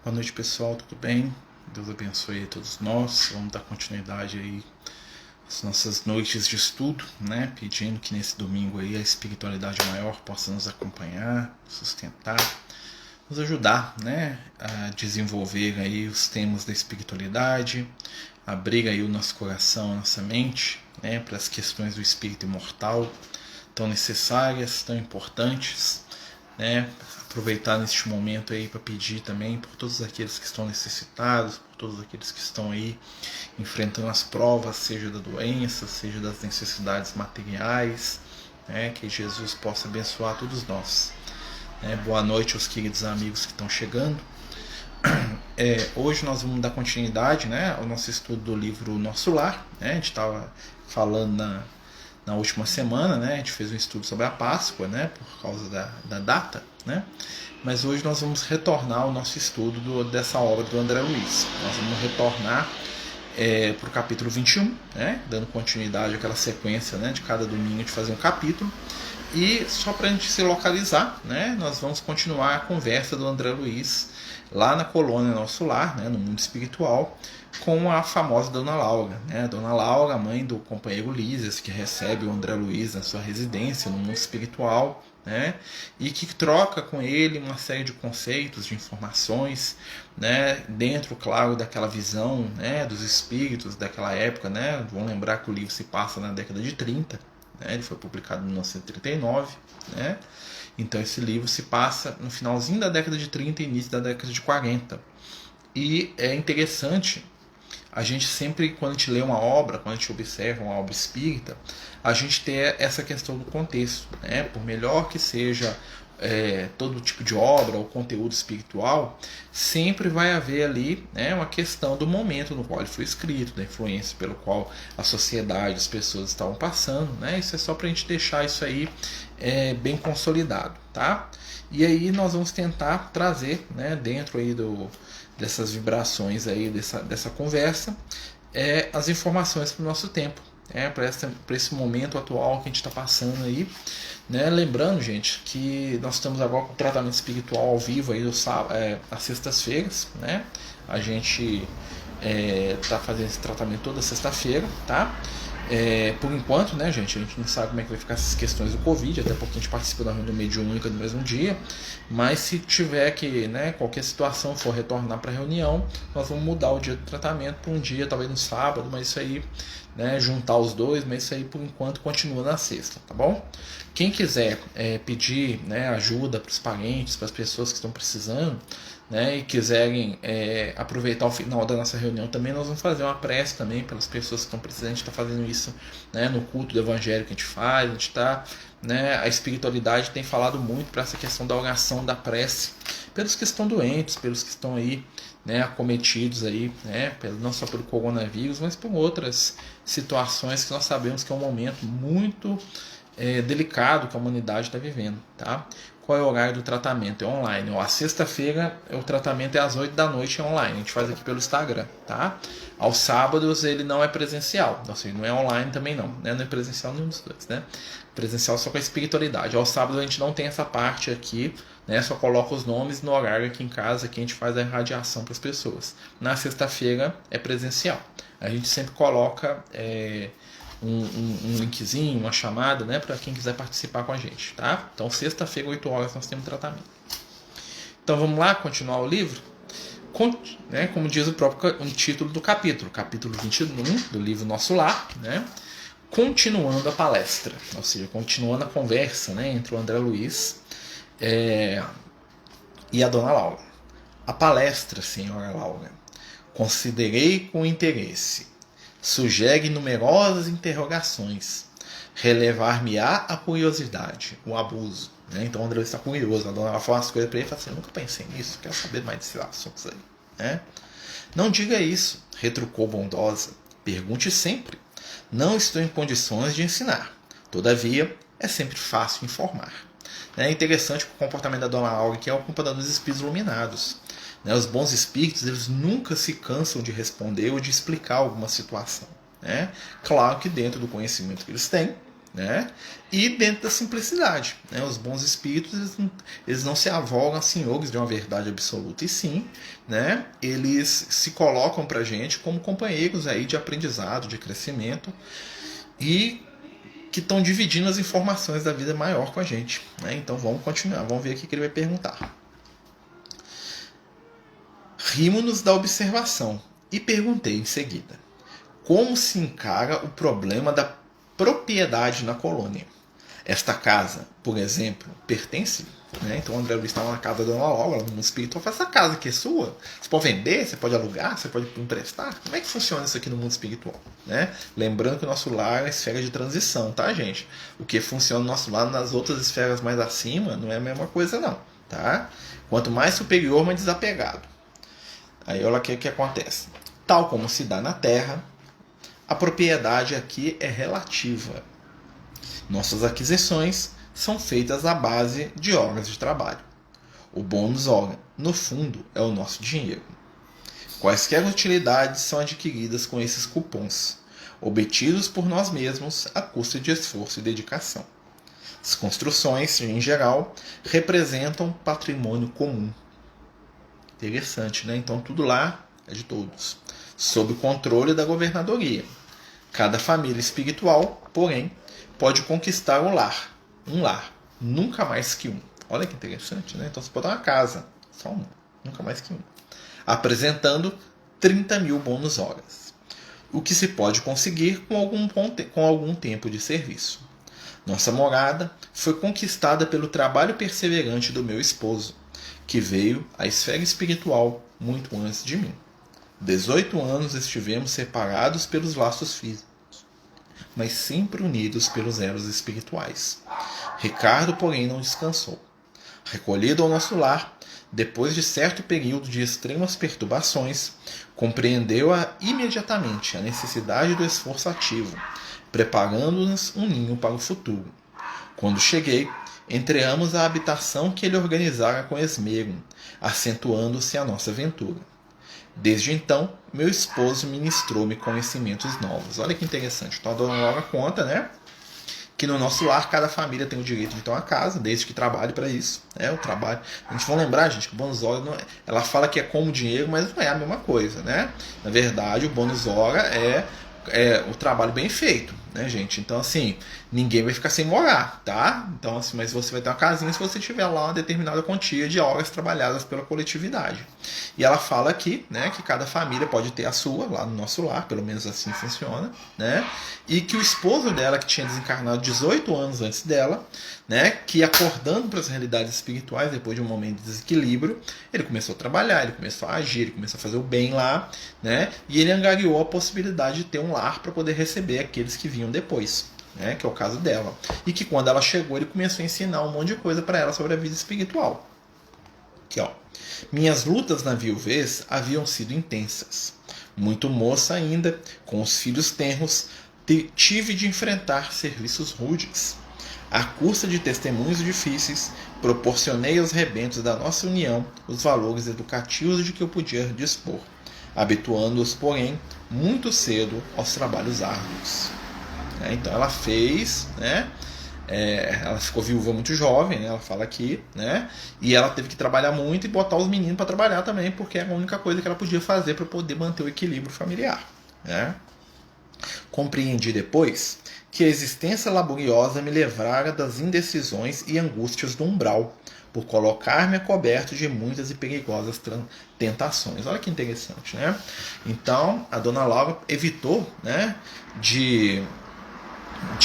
Boa noite, pessoal, tudo bem? Deus abençoe a todos nós. Vamos dar continuidade aí às nossas noites de estudo, né? Pedindo que nesse domingo aí a espiritualidade maior possa nos acompanhar, sustentar, nos ajudar, né? A desenvolver aí os temas da espiritualidade, abrir aí o nosso coração, a nossa mente, né? Para as questões do espírito imortal, tão necessárias, tão importantes, né? Aproveitar neste momento aí para pedir também por todos aqueles que estão necessitados, por todos aqueles que estão aí enfrentando as provas, seja da doença, seja das necessidades materiais, né? Que Jesus possa abençoar todos nós. Boa noite aos queridos amigos que estão chegando. Hoje nós vamos dar continuidade, né, ao nosso estudo do livro Nosso Lar. Né? A gente estava falando na última semana, né, a gente fez um estudo sobre a Páscoa, né, por causa da data, né, mas hoje nós vamos retornar ao nosso estudo dessa obra do André Luiz. Nós vamos retornar para o capítulo 21, né, dando continuidade àquela sequência, né, de cada domingo de fazer um capítulo. E só para a gente se localizar, né, nós vamos continuar a conversa do André Luiz lá na colônia Nosso Lar, né, no mundo espiritual, com a famosa Dona Laura. Né? Dona Laura, mãe do companheiro Lísias, que recebe o André Luiz na sua residência no mundo espiritual, né? E que troca com ele uma série de conceitos, de informações, né? Dentro, claro, daquela visão, né, dos espíritos daquela época. Né? Vamos lembrar que o livro se passa na década de 30, né? Ele foi publicado em 1939, né? Então esse livro se passa no finalzinho da década de 30 e início da década de 40. E é interessante a gente sempre, quando a gente lê uma obra, quando a gente observa uma obra espírita, a gente ter essa questão do contexto. Né? Por melhor que seja todo tipo de obra ou conteúdo espiritual, sempre vai haver ali, né, uma questão do momento no qual ele foi escrito, da influência pelo qual a sociedade, as pessoas estavam passando. Né? Isso é só para a gente deixar isso aí bem consolidado. Tá? E aí nós vamos tentar trazer, né, dentro aí dessas vibrações aí, dessa conversa, as informações para o nosso tempo, para esse momento atual que a gente está passando aí. Né? Lembrando, gente, que nós estamos agora com o tratamento espiritual ao vivo aí às sextas-feiras. Né? A gente está fazendo esse tratamento toda sexta-feira, tá? Por enquanto, né, gente, a gente não sabe como é que vai ficar essas questões do Covid, até porque a gente participa da reunião mediúnica no mesmo dia, mas se tiver que, né, qualquer situação for retornar para a reunião, nós vamos mudar o dia do tratamento para um dia, talvez no sábado, mas isso aí, né, juntar os dois, mas isso aí por enquanto continua na sexta, tá bom? Quem quiser pedir, né, ajuda para os parentes, para as pessoas que estão precisando, né, e quiserem aproveitar o final da nossa reunião também, nós vamos fazer uma prece também pelas pessoas que estão precisando. A gente está fazendo isso, né, no culto do evangelho que a gente faz. A gente está, né, a espiritualidade tem falado muito para essa questão da oração, da prece, pelos que estão doentes, pelos que estão aí, né, acometidos aí, né, não só pelo coronavírus, mas por outras situações que nós sabemos que é um momento muito delicado que a humanidade está vivendo. Tá? Qual é o horário do tratamento? É online. A sexta-feira o tratamento é às 8 da noite, é online. A gente faz aqui pelo Instagram. Tá? Aos sábados ele não é presencial. Ou seja, não é online também não. Né? Não é presencial nenhum dos dois. Né? Presencial só com a espiritualidade. Aos sábados a gente não tem essa parte aqui. Né? Só coloca os nomes no horário aqui em casa que a gente faz a irradiação para as pessoas. Na sexta-feira é presencial. A gente sempre coloca um linkzinho, uma chamada, né, para quem quiser participar com a gente, tá? Então, sexta-feira, 8 horas, nós temos tratamento. Então, vamos lá, continuar o livro? Né, como diz o próprio título do capítulo 21 do livro Nosso Lar, né? Continuando a palestra, ou seja, continuando a conversa, né, entre o André Luiz e a Dona Laura. A palestra, senhora Laura, considerei com interesse. Sugere numerosas interrogações. Relevar-me-á a curiosidade, o abuso. Né? Então o André está curioso. A dona ela fala umas coisas para ele e fala assim: eu nunca pensei nisso, quero saber mais desses assuntos aí. Né? Não diga isso, retrucou bondosa. Pergunte sempre. Não estou em condições de ensinar. Todavia, é sempre fácil informar. É interessante o comportamento da dona Laura, que é o comportamento dos espíritos iluminados. Né? Os bons espíritos, eles nunca se cansam de responder ou de explicar alguma situação. Né? Claro que dentro do conhecimento que eles têm, né? E dentro da simplicidade, né? Os bons espíritos eles não se avogam a senhores de uma verdade absoluta, e sim, né? Eles se colocam para a gente como companheiros aí de aprendizado, de crescimento, e que estão dividindo as informações da vida maior com a gente, né? Então vamos continuar, vamos ver o que ele vai perguntar. Rimo-nos da observação e perguntei em seguida: como se encara o problema da propriedade na colônia? Esta casa, por exemplo, pertence, né? Então o André Luiz estava na casa da Dona Laura, no mundo espiritual. Essa casa aqui é sua? Você pode vender, você pode alugar, você pode emprestar? Como é que funciona isso aqui no mundo espiritual? Né? Lembrando que o nosso lar é esfera de transição, tá, gente? O que funciona no nosso lar nas outras esferas mais acima não é a mesma coisa, não. Tá? Quanto mais superior, mais desapegado. Aí olha o que acontece. Tal como se dá na Terra, a propriedade aqui é relativa. Nossas aquisições são feitas à base de horas de trabalho. O bônus hora, no fundo, é o nosso dinheiro. Quaisquer utilidades são adquiridas com esses cupons, obtidos por nós mesmos à custa de esforço e dedicação. As construções, em geral, representam patrimônio comum. Interessante, né? Então tudo lá é de todos, sob o controle da governadoria. Cada família espiritual, porém, pode conquistar um lar, nunca mais que um. Olha que interessante, né? Então você pode dar uma casa, só um, nunca mais que um. Apresentando 30 mil bônus horas, o que se pode conseguir com algum tempo de serviço. Nossa morada foi conquistada pelo trabalho perseverante do meu esposo, que veio à esfera espiritual muito antes de mim. 18 anos estivemos separados pelos laços físicos, mas sempre unidos pelos elos espirituais. Ricardo, porém, não descansou. Recolhido ao nosso lar, depois de certo período de extremas perturbações, compreendeu imediatamente a necessidade do esforço ativo, preparando-nos um ninho para o futuro. Quando cheguei, entreamos a habitação que ele organizara com esmero, acentuando-se a nossa aventura. Desde então, meu esposo ministrou-me conhecimentos novos. Olha que interessante. Então a Dona Laura conta, né, que no nosso lar cada família tem o direito de ter uma casa, desde que trabalhe para isso. O trabalho. A gente vai lembrar, gente, que o bônus hora ela fala que é como dinheiro, mas não é a mesma coisa, né? Na verdade, o bônus hora é o trabalho bem feito, né, gente? Então, assim, ninguém vai ficar sem morar, tá? Então, assim, mas você vai ter uma casinha se você tiver lá uma determinada quantia de horas trabalhadas pela coletividade. E ela fala aqui, né, que cada família pode ter a sua, lá no nosso lar, pelo menos assim funciona, né? E que o esposo dela, que tinha desencarnado 18 anos antes dela, né, que acordando para as realidades espirituais, depois de um momento de desequilíbrio, ele começou a trabalhar, ele começou a agir, ele começou a fazer o bem lá, né? E ele angariou a possibilidade de ter um lar para poder receber aqueles que vinham depois, né? Que é o caso dela. E que quando ela chegou, ele começou a ensinar um monte de coisa para ela sobre a vida espiritual. Aqui, ó. Minhas lutas na viuvez haviam sido intensas. Muito moça ainda, com os filhos tenros, tive de enfrentar serviços rudes. À custa de testemunhos difíceis, proporcionei aos rebentos da nossa união os valores educativos de que eu podia dispor, habituando-os, porém, muito cedo aos trabalhos árduos. Então ela fez, né? Ela ficou viúva muito jovem, né? Ela fala aqui, né? E ela teve que trabalhar muito e botar os meninos para trabalhar também, porque era a única coisa que ela podia fazer para poder manter o equilíbrio familiar, né? Compreendi depois que a existência laboriosa me livrara das indecisões e angústias do umbral, por colocar-me a coberto de muitas e perigosas tentações. Olha que interessante, né? Então, a Dona Laura evitou, né, de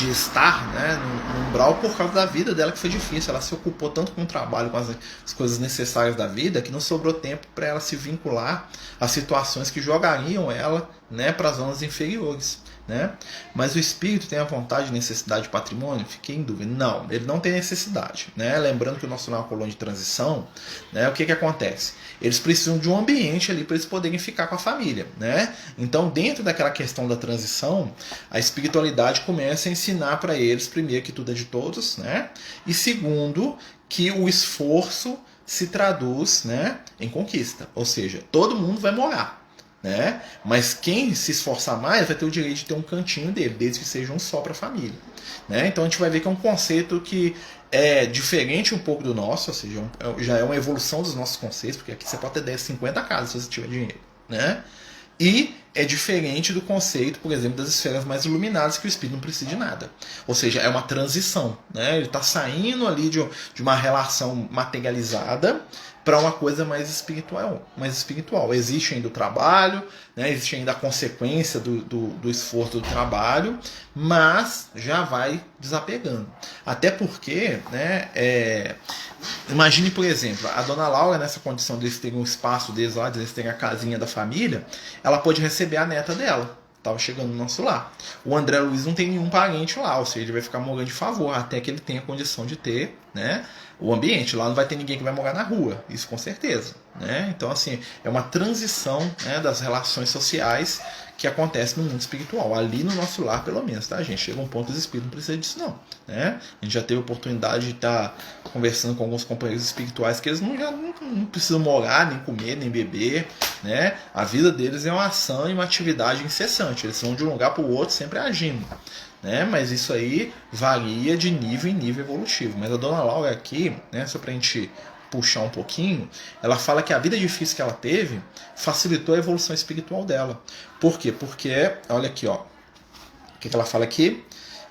estar, né, no umbral por causa da vida dela, que foi difícil. Ela se ocupou tanto com o trabalho, com as coisas necessárias da vida, que não sobrou tempo para ela se vincular a situações que jogariam ela, né, para as zonas inferiores, né? Mas o espírito tem a vontade e necessidade de patrimônio? Fiquei em dúvida. Não, ele não tem necessidade, né? Lembrando que o nosso lar é uma colônia de transição, né? O que acontece? Eles precisam de um ambiente ali para eles poderem ficar com a família, né? Então, dentro daquela questão da transição, a espiritualidade começa a ensinar para eles, primeiro, que tudo é de todos, né? E segundo, que o esforço se traduz, né, em conquista. Ou seja, todo mundo vai morar. né? Mas quem se esforçar mais vai ter o direito de ter um cantinho dele, desde que seja um só para a família, né? Então a gente vai ver que é um conceito que é diferente um pouco do nosso, ou seja, já é uma evolução dos nossos conceitos, porque aqui você pode ter 10, 50 casas se você tiver dinheiro, né? E é diferente do conceito, por exemplo, das esferas mais iluminadas, que o espírito não precisa de nada. Ou seja, é uma transição, né? Ele está saindo ali de uma relação materializada para uma coisa mais espiritual, mais espiritual. Existe ainda o trabalho, né? Existe ainda a consequência do esforço do trabalho, mas já vai desapegando. Até porque, né, imagine, por exemplo, a dona Laura, nessa condição de eles terem um espaço deles lá, de eles terem a casinha da família, ela pode receber a neta dela. Estava chegando no nosso lar. O André Luiz não tem nenhum parente lá, ou seja, ele vai ficar morando de favor até que ele tenha condição de ter, né, o ambiente. Lá não vai ter ninguém que vai morar na rua, isso com certeza, né? Então, assim, é uma transição, né, das relações sociais que acontece no mundo espiritual. Ali no nosso lar, pelo menos, tá, gente? Chega um ponto que os espíritos não precisam disso, não, né? A gente já teve a oportunidade de estar conversando com alguns companheiros espirituais que eles não precisam morar, nem comer, nem beber, né? A vida deles é uma ação e uma atividade incessante. Eles vão de um lugar para o outro sempre agindo, né? Mas isso aí varia de nível em nível evolutivo. Mas a dona Laura aqui, né, só para a gente puxar um pouquinho, ela fala que a vida difícil que ela teve facilitou a evolução espiritual dela. Por quê? Porque, olha aqui, ó, o que ela fala aqui?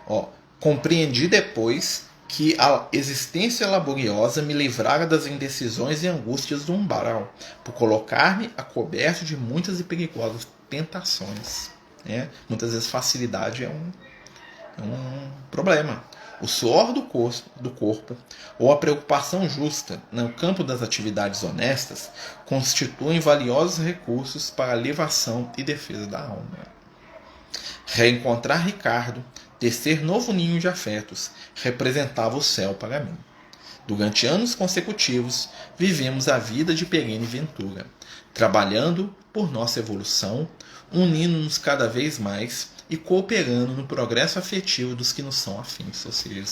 Ó, compreendi depois que a existência laboriosa me livrara das indecisões e angústias do umbral, por colocar-me a coberto de muitas e perigosas tentações, né? Muitas vezes facilidade é um problema. O suor do corpo ou a preocupação justa no campo das atividades honestas constituem valiosos recursos para a elevação e defesa da alma. Reencontrar Ricardo, tecer novo ninho de afetos, representava o céu para mim. Durante anos consecutivos, vivemos a vida de perene ventura, trabalhando por nossa evolução, unindo-nos cada vez mais e cooperando no progresso afetivo dos que nos são afins. Ou seja,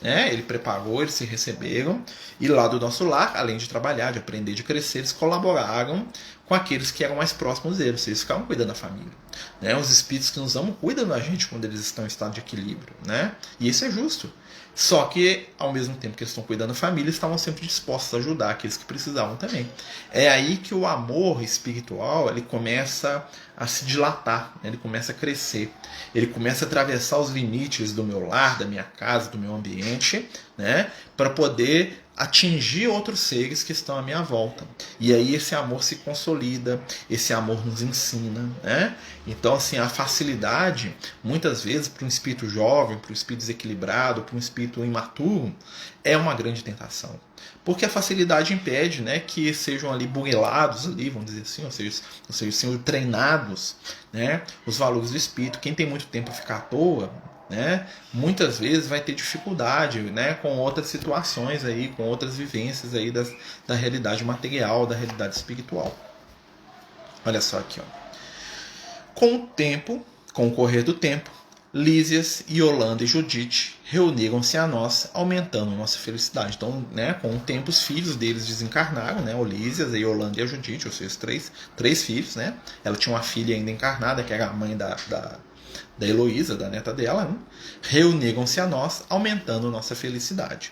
ele preparou, eles se receberam, e lá do nosso lar, além de trabalhar, de aprender, de crescer, eles colaboraram com aqueles que eram mais próximos deles. Eles ficavam cuidando da família, né? Os espíritos que nos amam cuidam da gente quando eles estão em estado de equilíbrio, né? E isso é justo. Só que, ao mesmo tempo que eles estão cuidando da família, estavam sempre dispostos a ajudar aqueles que precisavam também. É aí que o amor espiritual ele começa a se dilatar, né? Ele começa a crescer, ele começa a atravessar os limites do meu lar, da minha casa, do meu ambiente, né? Para poder atingir outros seres que estão à minha volta. E aí esse amor se consolida, esse amor nos ensina, né? Então, assim, a facilidade, muitas vezes, para um espírito jovem, para um espírito desequilibrado, para um espírito imaturo, é uma grande tentação. Porque a facilidade impede, né, que sejam ali burilados, ali, vamos dizer assim, ou seja, sejam treinados, né, os valores do espírito. Quem tem muito tempo para ficar à toa, né, muitas vezes vai ter dificuldade, né, com outras situações aí, com outras vivências aí da realidade material, da realidade espiritual. Olha só aqui, ó. Com o correr do tempo, Lísias, Yolanda e Judite reuniram-se a nós, aumentando nossa felicidade. Então, né, com o tempo, os filhos deles desencarnaram, né, o Lísias, a Yolanda e a Judite, ou seja, três filhos, né? Ela tinha uma filha ainda encarnada, que era a mãe da Heloísa, da neta dela, né? Reuniram-se a nós, aumentando nossa felicidade.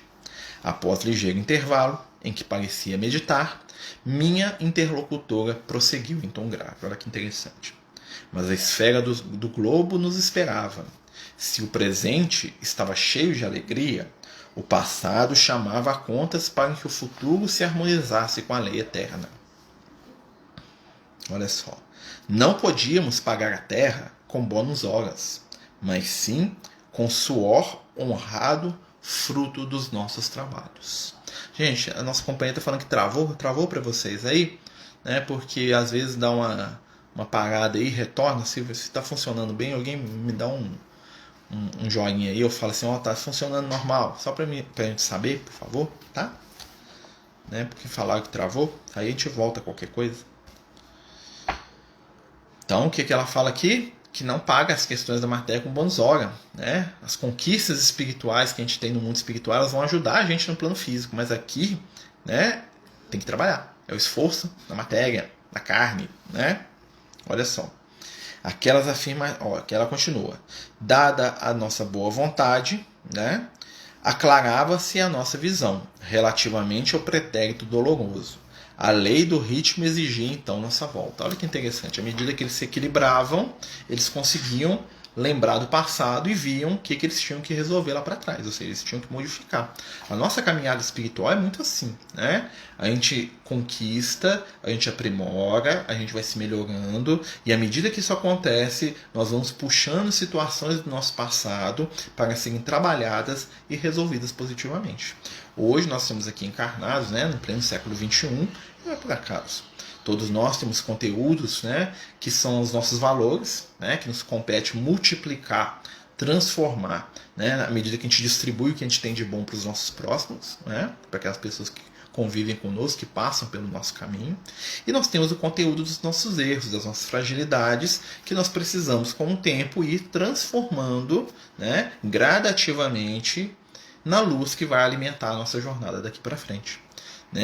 Após ligeiro intervalo, em que parecia meditar, minha interlocutora prosseguiu em tom grave. Olha que interessante. Mas a esfera do globo nos esperava. Se o presente estava cheio de alegria, o passado chamava a contas para que o futuro se harmonizasse com a lei eterna. Olha só. Não podíamos pagar a terra com bônus horas, mas sim com suor honrado, fruto dos nossos trabalhos. Gente, a nossa companhia está falando que travou para vocês aí, né? Porque às vezes dá uma parada aí, retorna, se está funcionando bem, alguém me dá um joinha aí, eu falo assim, ó, tá funcionando normal, só pra gente saber, por favor, tá? Né? Porque falaram que travou, aí a gente volta a qualquer coisa. Então, o que ela fala aqui? Que não paga as questões da matéria com bônus hora, né? As conquistas espirituais que a gente tem no mundo espiritual, elas vão ajudar a gente no plano físico, mas aqui, né, tem que trabalhar, é o esforço na matéria, na carne, né? Olha só. Aquelas afirma, ó, que ela continua. Dada a nossa boa vontade, né, aclarava-se a nossa visão relativamente ao pretérito doloroso. A lei do ritmo exigia então nossa volta. Olha que interessante. À medida que eles se equilibravam, eles conseguiam lembrar do passado e viam o que eles tinham que resolver lá para trás, ou seja, eles tinham que modificar. A nossa caminhada espiritual é muito assim, né? A gente conquista, a gente aprimora, a gente vai se melhorando, e à medida que isso acontece, nós vamos puxando situações do nosso passado para serem trabalhadas e resolvidas positivamente. Hoje nós estamos aqui encarnados, né, no pleno século XXI, não é por acaso. Todos nós temos conteúdos, né, que são os nossos valores, né, que nos compete multiplicar, transformar, né, à medida que a gente distribui o que a gente tem de bom para os nossos próximos, né, para aquelas pessoas que convivem conosco, que passam pelo nosso caminho. E nós temos o conteúdo dos nossos erros, das nossas fragilidades, que nós precisamos, com o tempo, ir transformando, né, gradativamente na luz que vai alimentar a nossa jornada daqui para frente.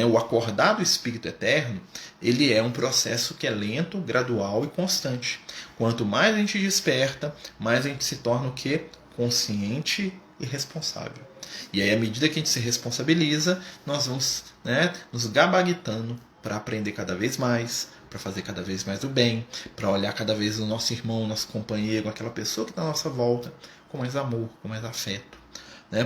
O acordar do Espírito Eterno, ele é um processo que é lento, gradual e constante. Quanto mais a gente desperta, mais a gente se torna o quê? Consciente e responsável. E aí, à medida que a gente se responsabiliza, nós vamos, né, nos gabaritando para aprender cada vez mais, para fazer cada vez mais o bem, para olhar cada vez o nosso irmão, nosso companheiro, aquela pessoa que está à nossa volta, com mais amor, com mais afeto.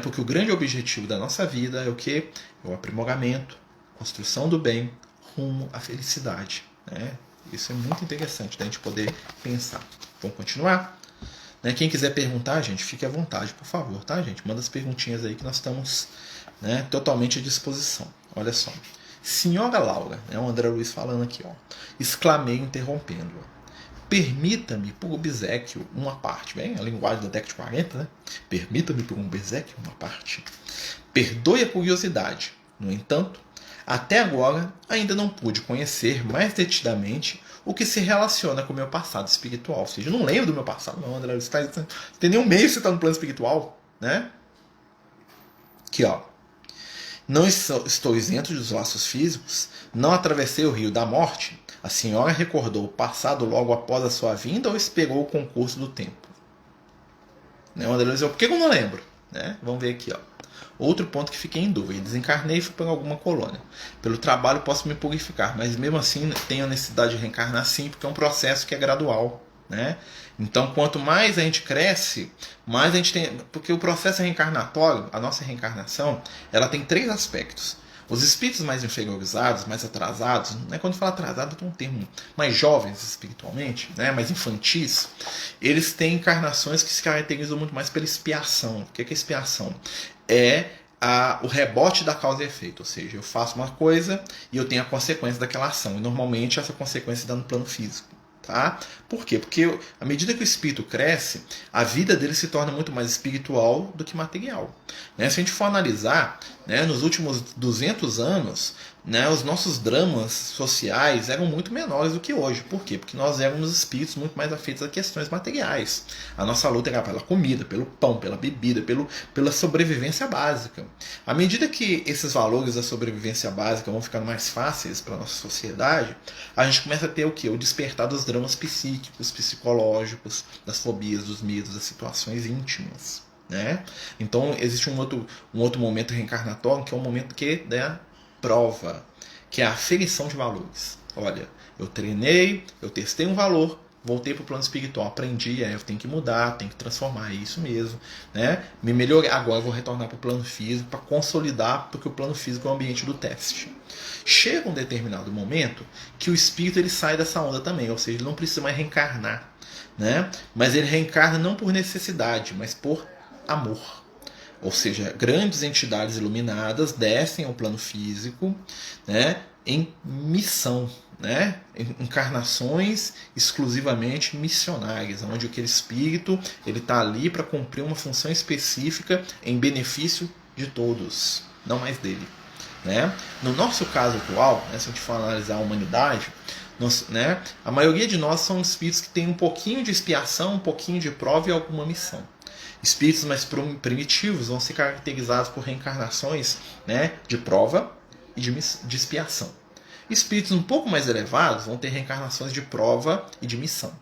Porque o grande objetivo da nossa vida é o quê? É o aprimoramento, construção do bem rumo à felicidade. Isso é muito interessante da gente poder pensar. Vamos continuar? Quem quiser perguntar, gente, fique à vontade, por favor, tá, gente? Manda as perguntinhas aí que nós estamos, totalmente à disposição. Olha só. Senhora Laura, o André Luiz falando aqui, ó. Exclamei interrompendo-a. Permita-me, por obséquio, uma parte. Bem, a linguagem da década de 40, né? Permita-me, por um obséquio, uma parte. Perdoe a curiosidade. No entanto, até agora, ainda não pude conhecer mais detidamente o que se relaciona com o meu passado espiritual. Ou seja, eu não lembro do meu passado, não, André. Você tem nenhum meio de você estar no plano espiritual, né? Aqui, ó. Não estou isento dos laços físicos, não atravessei o rio da morte. A senhora recordou o passado logo após a sua vinda ou esperou o concurso do tempo? André Luiz, por que eu não lembro? Vamos ver aqui, ó. Outro ponto que fiquei em dúvida. Desencarnei e fui para alguma colônia. Pelo trabalho posso me purificar, mas mesmo assim tenho a necessidade de reencarnar sim, porque é um processo que é gradual. Então, quanto mais a gente cresce, mais a gente tem... Porque o processo reencarnatório, a nossa reencarnação, ela tem 3 aspectos. Os espíritos mais inferiorizados, mais atrasados, quando fala atrasado tem um termo, mais jovens espiritualmente, mais infantis, eles têm encarnações que se caracterizam muito mais pela expiação. O que é expiação? É o rebote da causa e efeito, ou seja, eu faço uma coisa e eu tenho a consequência daquela ação, e normalmente essa consequência está no plano físico. Tá? Por quê? Porque à medida que o espírito cresce, a vida dele se torna muito mais espiritual do que material. Se a gente for analisar, nos últimos 200 anos, os nossos dramas sociais eram muito menores do que hoje. Por quê? Porque nós éramos espíritos muito mais afeitos a questões materiais. A nossa luta era pela comida, pelo pão, pela bebida, pela sobrevivência básica. À medida que esses valores da sobrevivência básica vão ficando mais fáceis para a nossa sociedade, a gente começa a ter o quê? O despertar dos dramas psíquicos, psicológicos, das fobias, dos medos, das situações íntimas. Então existe um outro momento reencarnatório, que é um momento que da prova, que é a aferição de valores. Olha, eu treinei, eu testei um valor, voltei para o plano espiritual, aprendi, eu tenho que mudar, tenho que transformar, é isso mesmo. Me melhorei, agora eu vou retornar para o plano físico para consolidar, porque o plano físico é o ambiente do teste. Chega um determinado momento que o espírito ele sai dessa onda também, ou seja, ele não precisa mais reencarnar. Mas ele reencarna não por necessidade, mas por amor. Ou seja, grandes entidades iluminadas descem ao plano físico, em missão, encarnações exclusivamente missionárias, onde aquele espírito ele está ali para cumprir uma função específica em benefício de todos, não mais dele. No nosso caso atual, se a gente for analisar a humanidade, a maioria de nós são espíritos que têm um pouquinho de expiação, um pouquinho de prova e alguma missão. Espíritos mais primitivos vão ser caracterizados por reencarnações de prova e de expiação. Espíritos um pouco mais elevados vão ter reencarnações de prova e de missão.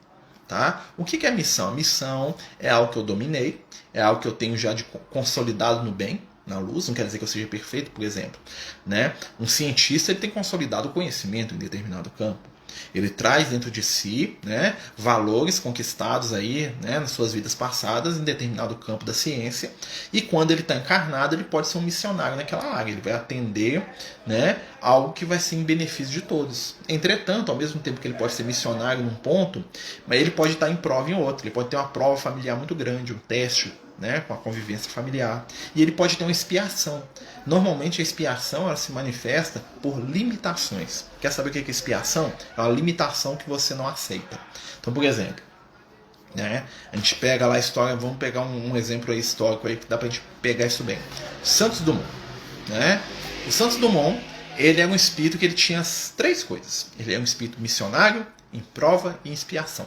Tá? O que é missão? A missão é algo que eu dominei, é algo que eu tenho já de consolidado no bem, na luz, não quer dizer que eu seja perfeito, por exemplo. Né? Um cientista ele tem consolidado o conhecimento em determinado campo. Ele traz dentro de si, né, valores conquistados aí, né, nas suas vidas passadas em determinado campo da ciência, e quando ele está encarnado ele pode ser um missionário naquela área, ele vai atender, né, algo que vai ser em benefício de todos. Entretanto, ao mesmo tempo que ele pode ser missionário num ponto, mas ele pode estar em prova em outro, ele pode ter uma prova familiar muito grande, um teste, né, com a convivência familiar, e ele pode ter uma expiação. Normalmente a expiação ela se manifesta por limitações. Quer saber o que é expiação? É uma limitação que você não aceita. Então, por exemplo, né, a gente pega lá a história, vamos pegar um exemplo aí histórico aí que dá pra gente pegar isso bem. Santos Dumont, né? O Santos Dumont, ele é um espírito que ele tinha as três coisas. Ele é um espírito missionário, em prova e em expiação.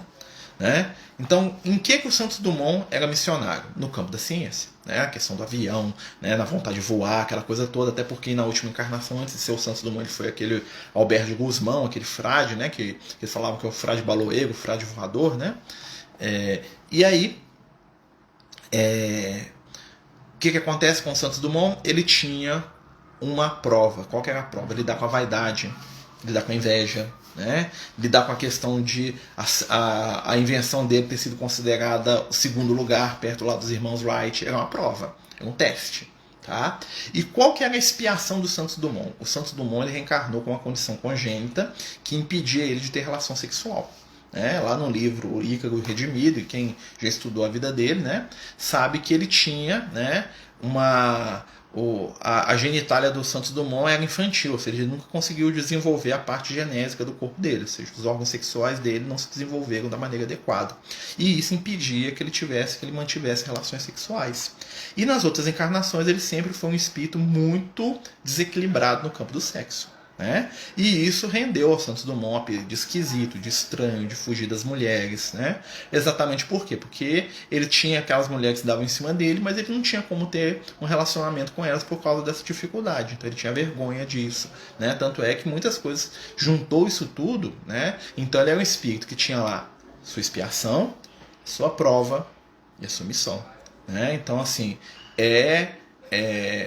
Né? Então, em que o Santos Dumont era missionário? No campo da ciência, né? A questão do avião, né? Na vontade de voar, aquela coisa toda, até porque na última encarnação, antes de ser o Santos Dumont, ele foi aquele Albert de Gusmão, aquele frade, né? que eles falavam que é o frade baloeiro, o frade voador, né? E aí, o que acontece com o Santos Dumont? Ele tinha uma prova. Qual que era a prova? Lidar com a vaidade, lidar com a inveja, né? Lidar com a questão de a invenção dele ter sido considerada o segundo lugar perto lá dos irmãos Wright. Era uma prova, era um teste. Tá? E qual que era a expiação do Santos Dumont? O Santos Dumont ele reencarnou com uma condição congênita que impedia ele de ter relação sexual. Né? Lá no livro Ícaro Redimido, e quem já estudou a vida dele, né, sabe que ele tinha, né, a genitália do Santos Dumont era infantil, ou seja, ele nunca conseguiu desenvolver a parte genésica do corpo dele, ou seja, os órgãos sexuais dele não se desenvolveram da maneira adequada. E isso impedia que ele mantivesse relações sexuais. E nas outras encarnações ele sempre foi um espírito muito desequilibrado no campo do sexo. Né? E isso rendeu ao Santos Dumont um apelido de esquisito, de estranho, de fugir das mulheres. Né? Exatamente por quê? Porque ele tinha aquelas mulheres que davam em cima dele, mas ele não tinha como ter um relacionamento com elas por causa dessa dificuldade. Então ele tinha vergonha disso. Né? Tanto é que muitas coisas juntou isso tudo. Né? Então ele é um espírito que tinha lá sua expiação, sua prova e a sua missão. Né? Então, assim,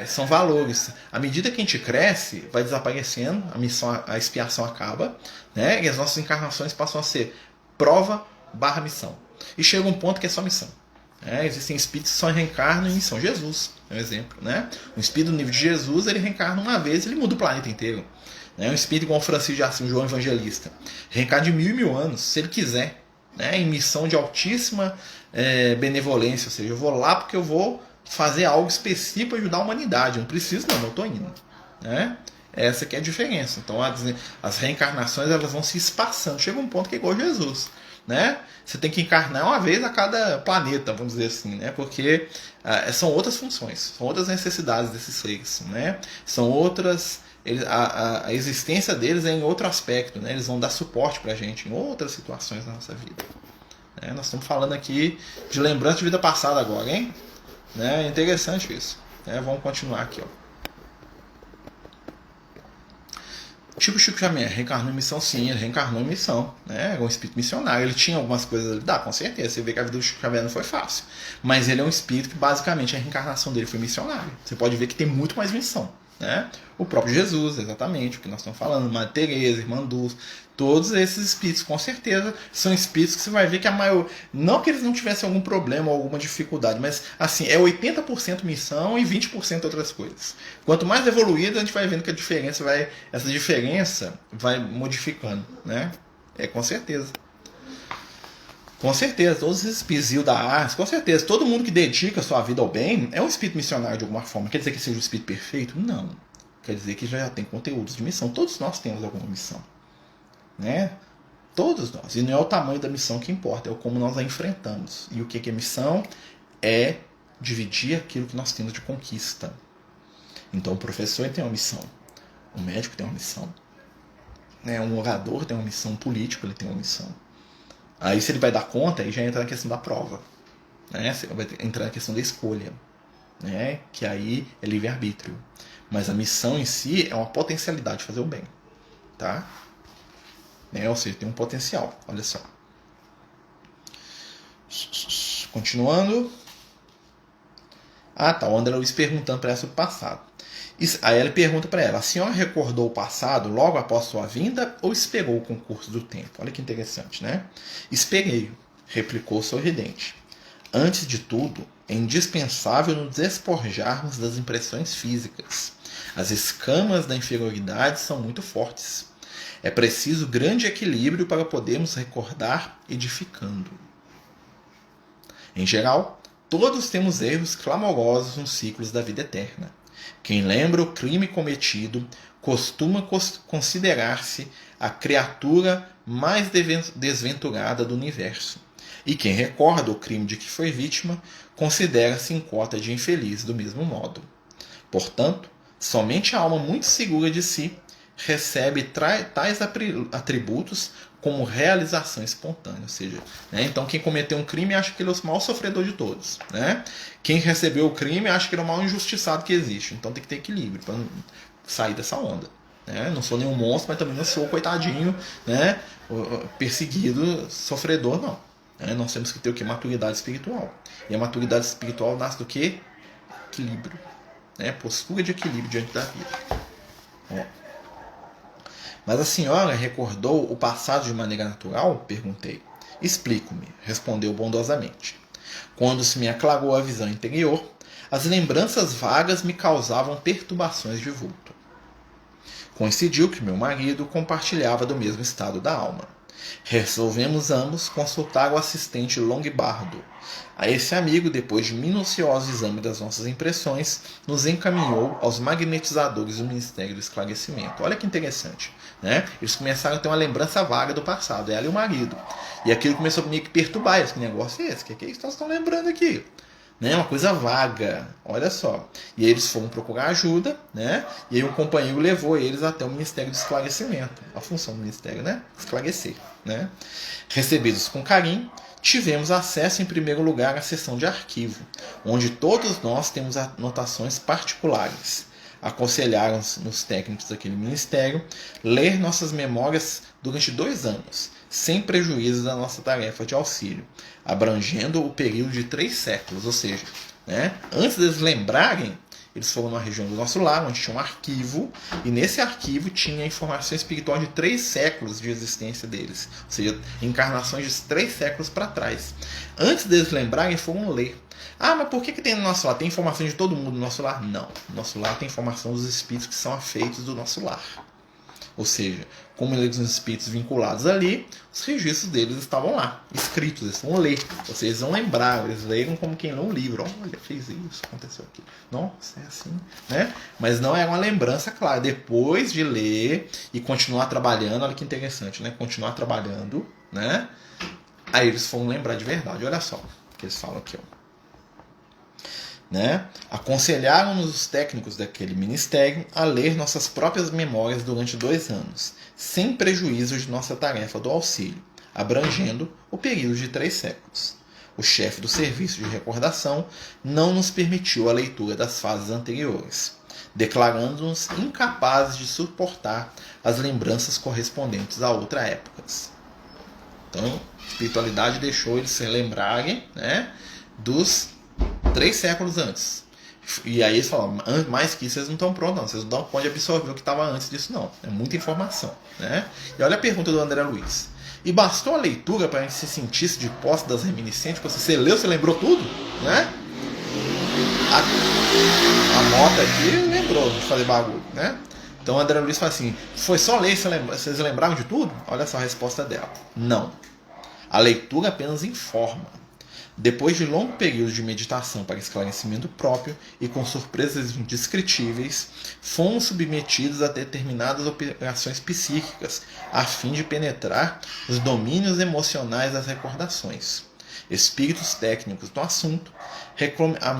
são valores. À medida que a gente cresce, vai desaparecendo, a missão, a expiação acaba, né? E as nossas encarnações passam a ser prova / missão. E chega um ponto que é só missão. Existem espíritos que só reencarnam em missão. Jesus é um exemplo. Né? Um espírito do nível de Jesus, ele reencarna uma vez e ele muda o planeta inteiro. Um espírito igual o Francisco de Assis, João Evangelista, reencarna de 1000 anos, se ele quiser, né? Em missão de altíssima benevolência. Ou seja, eu vou lá porque eu vou fazer algo específico para ajudar a humanidade. Eu não preciso, não, eu estou indo. Né? Essa que é a diferença. Então as reencarnações elas vão se espaçando. Chega um ponto que é igual a Jesus. Né? Você tem que encarnar uma vez a cada planeta, vamos dizer assim, né? Porque são outras funções, são outras necessidades desses seres. Né? São outras. A existência deles é em outro aspecto. Né? Eles vão dar suporte para a gente em outras situações da nossa vida. Nós estamos falando aqui de lembrança de vida passada agora, hein? É interessante isso. Vamos continuar aqui. Ó. Chico Xavier reencarnou em missão, sim, ele reencarnou em missão. Era um espírito missionário. Ele tinha algumas coisas. Com certeza. Você vê que a vida do Chico Xavier não foi fácil. Mas ele é um espírito que basicamente a reencarnação dele foi missionária. Você pode ver que tem muito mais missão. Né? O próprio Jesus, exatamente, o que nós estamos falando, Madre Teresa, Irmã Dulce, todos esses espíritos, com certeza, são espíritos que você vai ver que a maior. Não que eles não tivessem algum problema ou alguma dificuldade, mas assim, é 80% missão e 20% outras coisas. Quanto mais evoluído, a gente vai vendo que essa diferença vai modificando. Né? Com certeza. Com certeza, todos esses espíritos da arte, com certeza, todo mundo que dedica a sua vida ao bem é um espírito missionário de alguma forma. Quer dizer que seja um espírito perfeito? Não. Quer dizer que já tem conteúdos de missão. Todos nós temos alguma missão. Né? Todos nós. E não é o tamanho da missão que importa, é o como nós a enfrentamos. E o que é missão? É dividir aquilo que nós temos de conquista. Então o professor tem uma missão, o médico tem uma missão, um orador tem uma missão, um político ele tem uma missão. Aí se ele vai dar conta, aí já entra na questão da prova. Né? Vai entrar na questão da escolha. Né? Que aí é livre-arbítrio. Mas a missão em si é uma potencialidade de fazer o bem. tá? Né? Ou seja, tem um potencial, olha só. Continuando. Tá, o André Luiz perguntando para ela sobre o passado. Aí ele pergunta para ela: a senhora recordou o passado logo após sua vinda ou esperou o concurso do tempo? Olha que interessante, né? Esperei, replicou sorridente. Antes de tudo, é indispensável nos despojarmos das impressões físicas. As escamas da inferioridade são muito fortes. É preciso grande equilíbrio para podermos recordar edificando. Em geral, todos temos erros clamorosos nos ciclos da vida eterna. Quem lembra o crime cometido costuma considerar-se a criatura mais desventurada do universo. E quem recorda o crime de que foi vítima considera-se em cota de infeliz do mesmo modo. Portanto, somente a alma muito segura de si recebe tais atributos como realização espontânea. Ou seja, né? Então quem cometeu um crime acha que ele é o maior sofredor de todos. Né? Quem recebeu o crime acha que ele é o maior injustiçado que existe. Então tem que ter equilíbrio para sair dessa onda. Né? Não sou nenhum monstro, mas também não sou coitadinho, né? Perseguido, sofredor, não. Né? Nós temos que ter o que? Maturidade espiritual. E a maturidade espiritual nasce do que? Equilíbrio. Né? Postura de equilíbrio diante da vida. Mas a senhora recordou o passado de maneira natural? Perguntei. Explico-me, respondeu bondosamente. Quando se me aclarou a visão interior, as lembranças vagas me causavam perturbações de vulto. Coincidiu que meu marido compartilhava do mesmo estado da alma. Resolvemos ambos consultar o assistente Longbardo. A esse amigo, depois de minucioso exame das nossas impressões, nos encaminhou aos magnetizadores do Ministério do Esclarecimento. Olha que interessante, né? Eles começaram a ter uma lembrança vaga do passado, ela e o marido. E aquilo começou a meio que perturbar eles. Que negócio é esse? O que é isso que nós estamos lembrando aqui? Né? Uma coisa vaga, olha só. E aí eles foram procurar ajuda, né? E aí um companheiro levou eles até o Ministério do Esclarecimento. A função do Ministério, né? Esclarecer, né? Recebidos com carinho, tivemos acesso em primeiro lugar à seção de arquivo, onde todos nós temos anotações particulares. Aconselharam-nos técnicos daquele ministério ler nossas memórias durante 2 anos, sem prejuízo da nossa tarefa de auxílio, abrangendo o período de 3 séculos, ou seja, né, antes deles lembrarem, eles foram numa região do nosso lar, onde tinha um arquivo, e nesse arquivo tinha informação espiritual de 3 séculos de existência deles, ou seja, encarnações de 3 séculos para trás. Antes deles lembrarem, foram ler. Mas por que tem no nosso lar? Tem informação de todo mundo no nosso lar? Não. No nosso lar tem informação dos espíritos que são afeitos do nosso lar. Ou seja, como eles são espíritos vinculados ali, os registros deles estavam lá, escritos, eles vão ler. Ou seja, eles vão lembrar, eles leram como quem lê um livro. Olha, fez isso, aconteceu aquilo. Nossa, é assim, né? Mas não é uma lembrança clara. Depois de ler e continuar trabalhando, olha que interessante, né? Continuar trabalhando, né? Aí eles vão lembrar de verdade. Olha só o que eles falam aqui, ó. Né? Aconselharam-nos os técnicos daquele ministério a ler nossas próprias memórias durante 2 anos, sem prejuízo de nossa tarefa do auxílio, abrangendo o período de 3 séculos. O chefe do serviço de recordação não nos permitiu a leitura das fases anteriores, declarando-nos incapazes de suportar as lembranças correspondentes a outras épocas. Então, a espiritualidade deixou eles se lembrarem, né, dos 3 séculos antes. E aí eles falam, mais que isso vocês não estão prontos, não. Vocês não podem absorver o que estava antes disso, não. É muita informação, né? E olha a pergunta do André Luiz. E bastou a leitura para a gente se sentisse de posse das reminiscências? Você leu, você lembrou tudo? Né? A Mota aqui lembrou de fazer bagulho, né? Então o André Luiz fala assim, foi só ler, vocês lembraram de tudo? Olha só a resposta dela. Não. A leitura apenas informa. Depois de longo período de meditação para esclarecimento próprio e com surpresas indescritíveis, fomos submetidos a determinadas operações psíquicas a fim de penetrar os domínios emocionais das recordações. Espíritos técnicos do assunto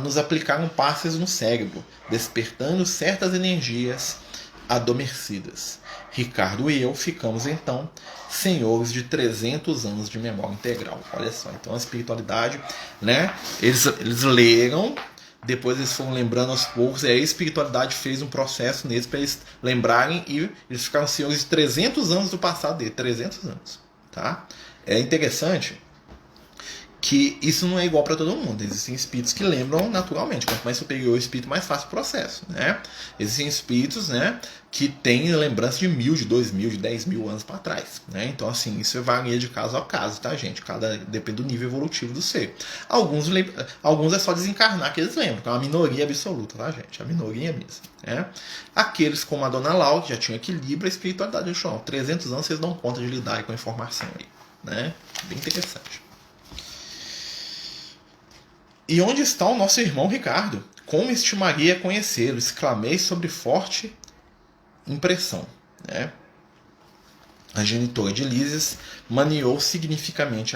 nos aplicaram passes no cérebro, despertando certas energias adormecidas. Ricardo e eu ficamos então senhores de 300 anos de memória integral. Olha só, então a espiritualidade, né? Eles leram depois eles foram lembrando aos poucos, e aí a espiritualidade fez um processo neles para eles lembrarem, e eles ficaram senhores de 300 anos do passado dele, 300 anos. Tá? É interessante que isso não é igual para todo mundo. Existem espíritos que lembram naturalmente. Quanto mais superior o espírito, mais fácil o processo. Né? Existem espíritos, né, que têm lembrança de 1000, de 2000, de 10.000 anos para trás. Né? Então, assim, isso varia de caso a caso, tá, gente? Depende do nível evolutivo do ser. Alguns é só desencarnar que eles lembram, que é uma minoria absoluta, tá, gente? A minoria mesmo. Né? Aqueles como a Dona Laura, que já tinham equilíbrio, a espiritualidade, 300 anos vocês dão conta de lidar com a informação aí. Né? Bem interessante. E onde está o nosso irmão Ricardo? Como estimaria conhecê-lo? Exclamei sobre forte impressão. Né? A genitora de Lísias maniou significativamente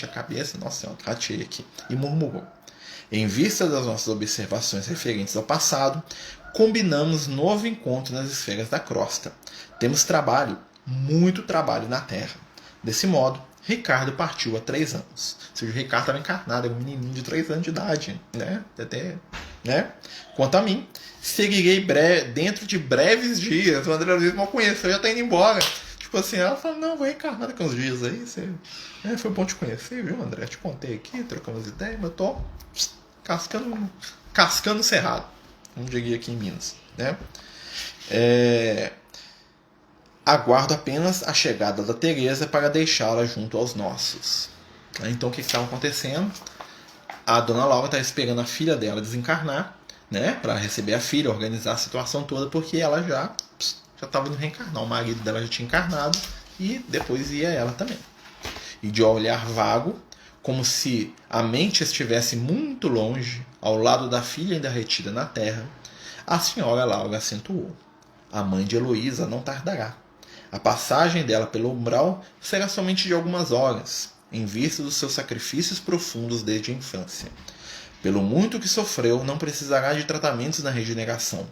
a cabeça, nossa, eu ratei aqui, e murmurou. Em vista das nossas observações referentes ao passado, combinamos novo encontro nas esferas da crosta. Temos trabalho, muito trabalho na Terra. Desse modo, Ricardo partiu há 3 anos. Ou seja, o Ricardo estava encarnado, era um menininho de 3 anos de idade. Né? Né? Quanto a mim, seguirei dentro de breves dias. O André Luiz mal conheceu, já está indo embora. Tipo assim, ela falou, não, vou reencarnar daqui uns dias aí. Foi bom te conhecer, viu, André? Te contei aqui, trocamos ideias, mas eu tô cascando cerrado. Como diria aqui em Minas. Né? Aguardo apenas a chegada da Teresa para deixá-la junto aos nossos. Então o que estava acontecendo? A Dona Laura estava esperando a filha dela desencarnar, né, para receber a filha, organizar a situação toda, porque ela já estava indo reencarnar. O marido dela já tinha encarnado e depois ia ela também. E de olhar vago, como se a mente estivesse muito longe, ao lado da filha ainda retida na terra, a senhora Laura acentuou: a mãe de Heloísa não tardará. A passagem dela pelo umbral será somente de algumas horas, em vista dos seus sacrifícios profundos desde a infância. Pelo muito que sofreu, não precisará de tratamentos na regeneração.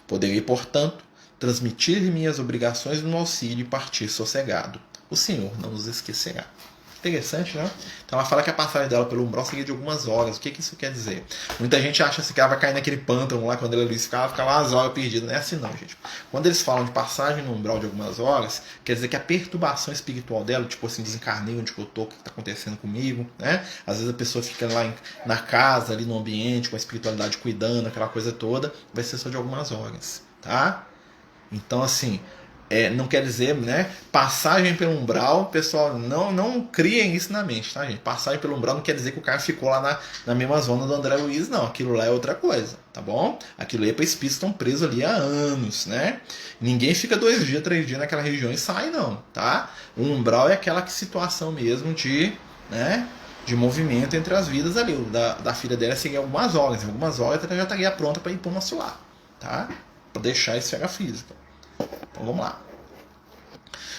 Poderei, portanto, transmitir minhas obrigações no auxílio e partir sossegado. O Senhor não nos esquecerá. Interessante, né? Então ela fala que a passagem dela pelo umbral seria de algumas horas. O que isso quer dizer? Muita gente acha assim, que ela vai cair naquele pântano lá quando ela ficava lá as horas perdida. Não é assim não, gente. Quando eles falam de passagem no umbral de algumas horas, quer dizer que a perturbação espiritual dela, tipo assim, desencarnei onde eu tô, o que está acontecendo comigo, né? Às vezes a pessoa fica lá na casa, ali no ambiente, com a espiritualidade cuidando, aquela coisa toda, vai ser só de algumas horas, tá? Então assim, não quer dizer, né? Passagem pelo umbral, pessoal, não criem isso na mente, tá, gente? Passagem pelo umbral não quer dizer que o cara ficou lá na mesma zona do André Luiz, não. Aquilo lá é outra coisa, tá bom? Aquilo aí é para espíritos que estão presos ali há anos, né? Ninguém fica 2 dias, 3 dias naquela região e sai, não, tá? O umbral é aquela situação mesmo de, né, de movimento entre as vidas ali. O da filha dela seria algumas horas. Em algumas horas ela já estaria pronta para ir para o nosso lar, tá? Para deixar a esfera física. Então vamos lá.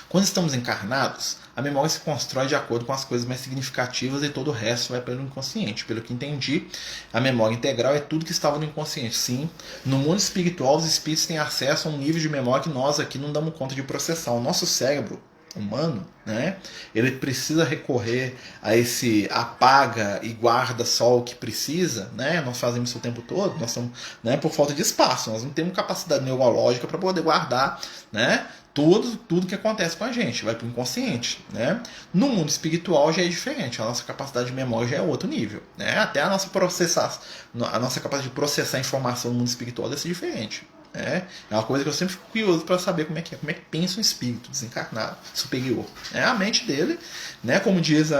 Quando estamos encarnados, a memória se constrói de acordo com as coisas mais significativas e todo o resto vai pelo inconsciente. Pelo que entendi, a memória integral é tudo que estava no inconsciente. Sim, no mundo espiritual, os espíritos têm acesso a um nível de memória que nós aqui não damos conta de processar. O nosso cérebro humano, né, ele precisa recorrer a esse apaga e guarda só o que precisa, né? Nós fazemos isso o tempo todo, nós somos, né, por falta de espaço, nós não temos capacidade neurológica para poder guardar, né, tudo que acontece com a gente, vai para o inconsciente, né? No mundo espiritual já é diferente, a nossa capacidade de memória já é outro nível, né? Até a nossa capacidade de processar informação no mundo espiritual deve ser diferente. É uma coisa que eu sempre fico curioso para saber como é que pensa um espírito desencarnado, superior. A mente dele, né, como diz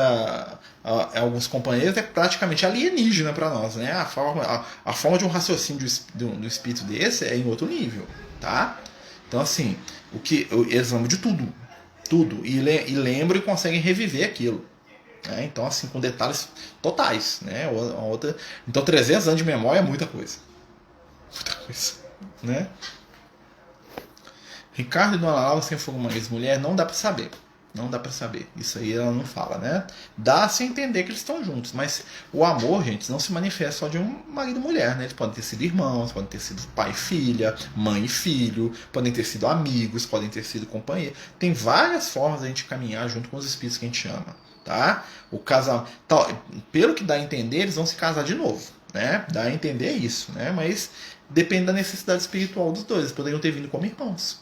alguns companheiros, é praticamente alienígena para nós. Né? A forma de um raciocínio do espírito desse é em outro nível. Tá? Então, assim, eles lembram de tudo, e lembram e conseguem reviver aquilo. Né? Então, assim, com detalhes totais. Né? Então, 300 anos de memória é muita coisa. Muita coisa. Né? Ricardo e Dona Laura sempre foram uma ex-mulher, não dá para saber. Não dá para saber. Isso aí ela não fala, né? Dá-se a entender que eles estão juntos, mas o amor, gente, não se manifesta só de um marido e mulher, né? Eles podem ter sido irmãos, podem ter sido pai e filha, mãe e filho, podem ter sido amigos, podem ter sido companheiros. Tem várias formas de a gente caminhar junto com os espíritos que a gente ama, tá? O casal, pelo que dá a entender, eles vão se casar de novo. né? Dá a entender isso, né? Mas depende da necessidade espiritual dos dois. Eles poderiam ter vindo como irmãos,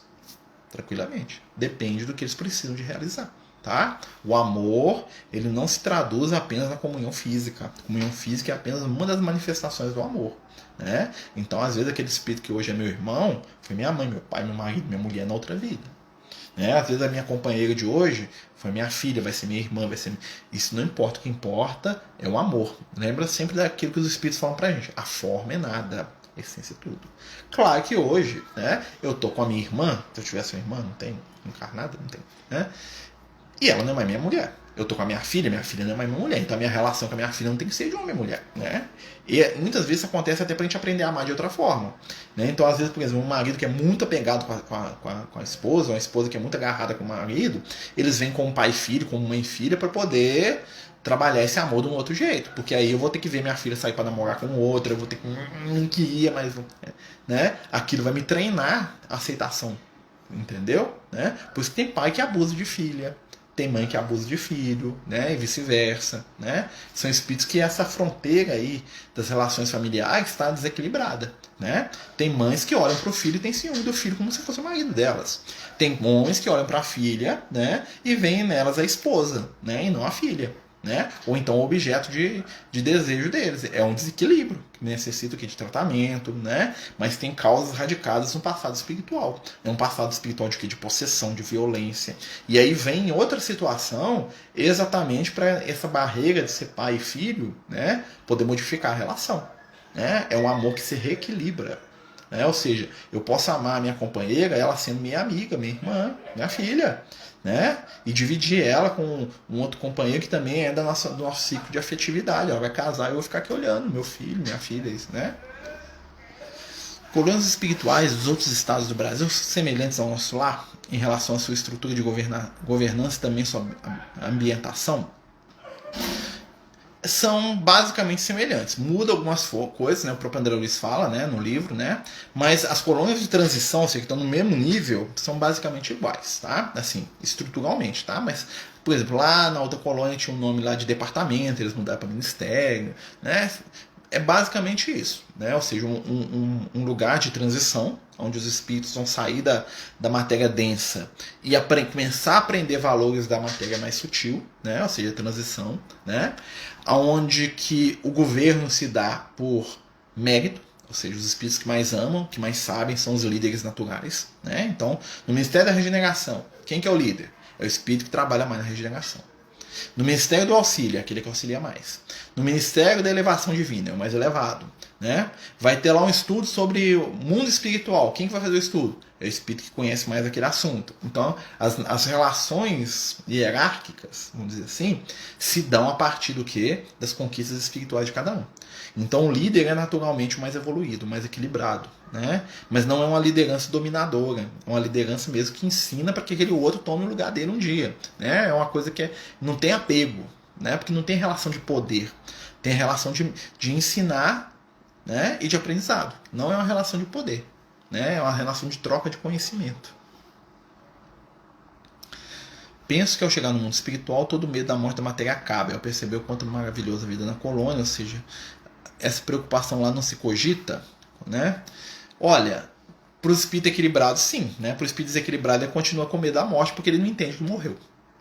tranquilamente. Depende do que eles precisam de realizar. Tá? O amor, ele não se traduz apenas na comunhão física. A comunhão física é apenas uma das manifestações do amor, né? Então, às vezes, aquele espírito que hoje é meu irmão foi minha mãe, meu pai, meu marido, minha mulher na outra vida, né? Às vezes a minha companheira de hoje foi minha filha, vai ser minha irmã, vai ser... Isso não importa, o que importa é o amor. Lembra sempre daquilo que os espíritos falam pra gente: a forma é nada, a essência é tudo. Claro que hoje, né, eu tô com a minha irmã. Se eu tivesse uma irmã, não tem encarnada, não tem, né? E ela não é mais minha mulher. Eu tô com a minha filha não é mais minha mulher. Então a minha relação com a minha filha não tem que ser de homem e mulher, né? E muitas vezes isso acontece até pra gente aprender a amar de outra forma, né? Então, às vezes, por exemplo, um marido que é muito apegado com a esposa, ou uma esposa que é muito agarrada com o marido, eles vêm como pai e filho, como mãe e filha, pra poder trabalhar esse amor de um outro jeito. Porque aí eu vou ter que ver minha filha sair pra namorar com outra, eu vou ter que... não queria, mas... né? Aquilo vai me treinar a aceitação, entendeu? Né? Por isso que tem pai que abusa de filha, tem mãe que abusa de filho, né? E vice-versa, né? São espíritos que essa fronteira aí das relações familiares está desequilibrada, né? Tem mães que olham para o filho e têm ciúme do filho como se fosse o marido delas. Tem homens que olham para a filha, né? E veem nelas a esposa, né? E não a filha, né? Ou então o objeto de desejo deles. É um desequilíbrio que necessita de tratamento, né? Mas tem causas radicadas no passado espiritual. É um passado espiritual de quê? De possessão, de violência. E aí vem outra situação exatamente para essa barreira de ser pai e filho, né? Poder modificar a relação, né? É um amor que se reequilibra, né? Ou seja, eu posso amar a minha companheira, ela sendo minha amiga, minha irmã, minha filha, né? E dividir ela com um outro companheiro que também é do nosso ciclo de afetividade. Ela vai casar e eu vou ficar aqui olhando, meu filho, minha filha, isso, né? Colunas espirituais dos outros estados do Brasil semelhantes ao nosso lar em relação à sua estrutura de governança e também sua ambientação são basicamente semelhantes. Muda algumas coisas, né? O próprio André Luiz fala, né, no livro, né? Mas as colônias de transição, ou seja, que estão no mesmo nível, são basicamente iguais, tá? Assim, estruturalmente, tá? Mas, por exemplo, lá na outra colônia tinha um nome lá de departamento, eles mudaram para ministério, né? É basicamente isso, né? Ou seja, um lugar de transição, onde os espíritos vão sair da matéria densa e começar a aprender valores da matéria mais sutil, né? Ou seja, transição, né? Onde que o governo se dá por mérito, ou seja, os espíritos que mais amam, que mais sabem, são os líderes naturais, né? Então, no Ministério da Regeneração, quem que é o líder? É o espírito que trabalha mais na regeneração. No Ministério do Auxílio, aquele que auxilia mais. No Ministério da Elevação Divina, é o mais elevado, né? Vai ter lá um estudo sobre o mundo espiritual. Quem que vai fazer o estudo? É o espírito que conhece mais aquele assunto. Então, as relações hierárquicas, vamos dizer assim, se dão a partir do quê? Das conquistas espirituais de cada um. Então, o líder é naturalmente o mais evoluído, o mais equilibrado, né? Mas não é uma liderança dominadora, é uma liderança mesmo que ensina para que aquele outro tome o lugar dele um dia, né? É uma coisa que não tem apego, né? Porque não tem relação de poder, tem relação de ensinar, né? E de aprendizado. Não é uma relação de poder, né? É uma relação de troca de conhecimento. Penso que ao chegar no mundo espiritual, todo medo da morte da matéria acaba. Eu percebi o quanto maravilhosa a vida na colônia, ou seja, essa preocupação lá não se cogita, né? Olha, para o espírito equilibrado, sim, né? Para o espírito desequilibrado, ele continua com medo da morte porque ele não entende que morreu.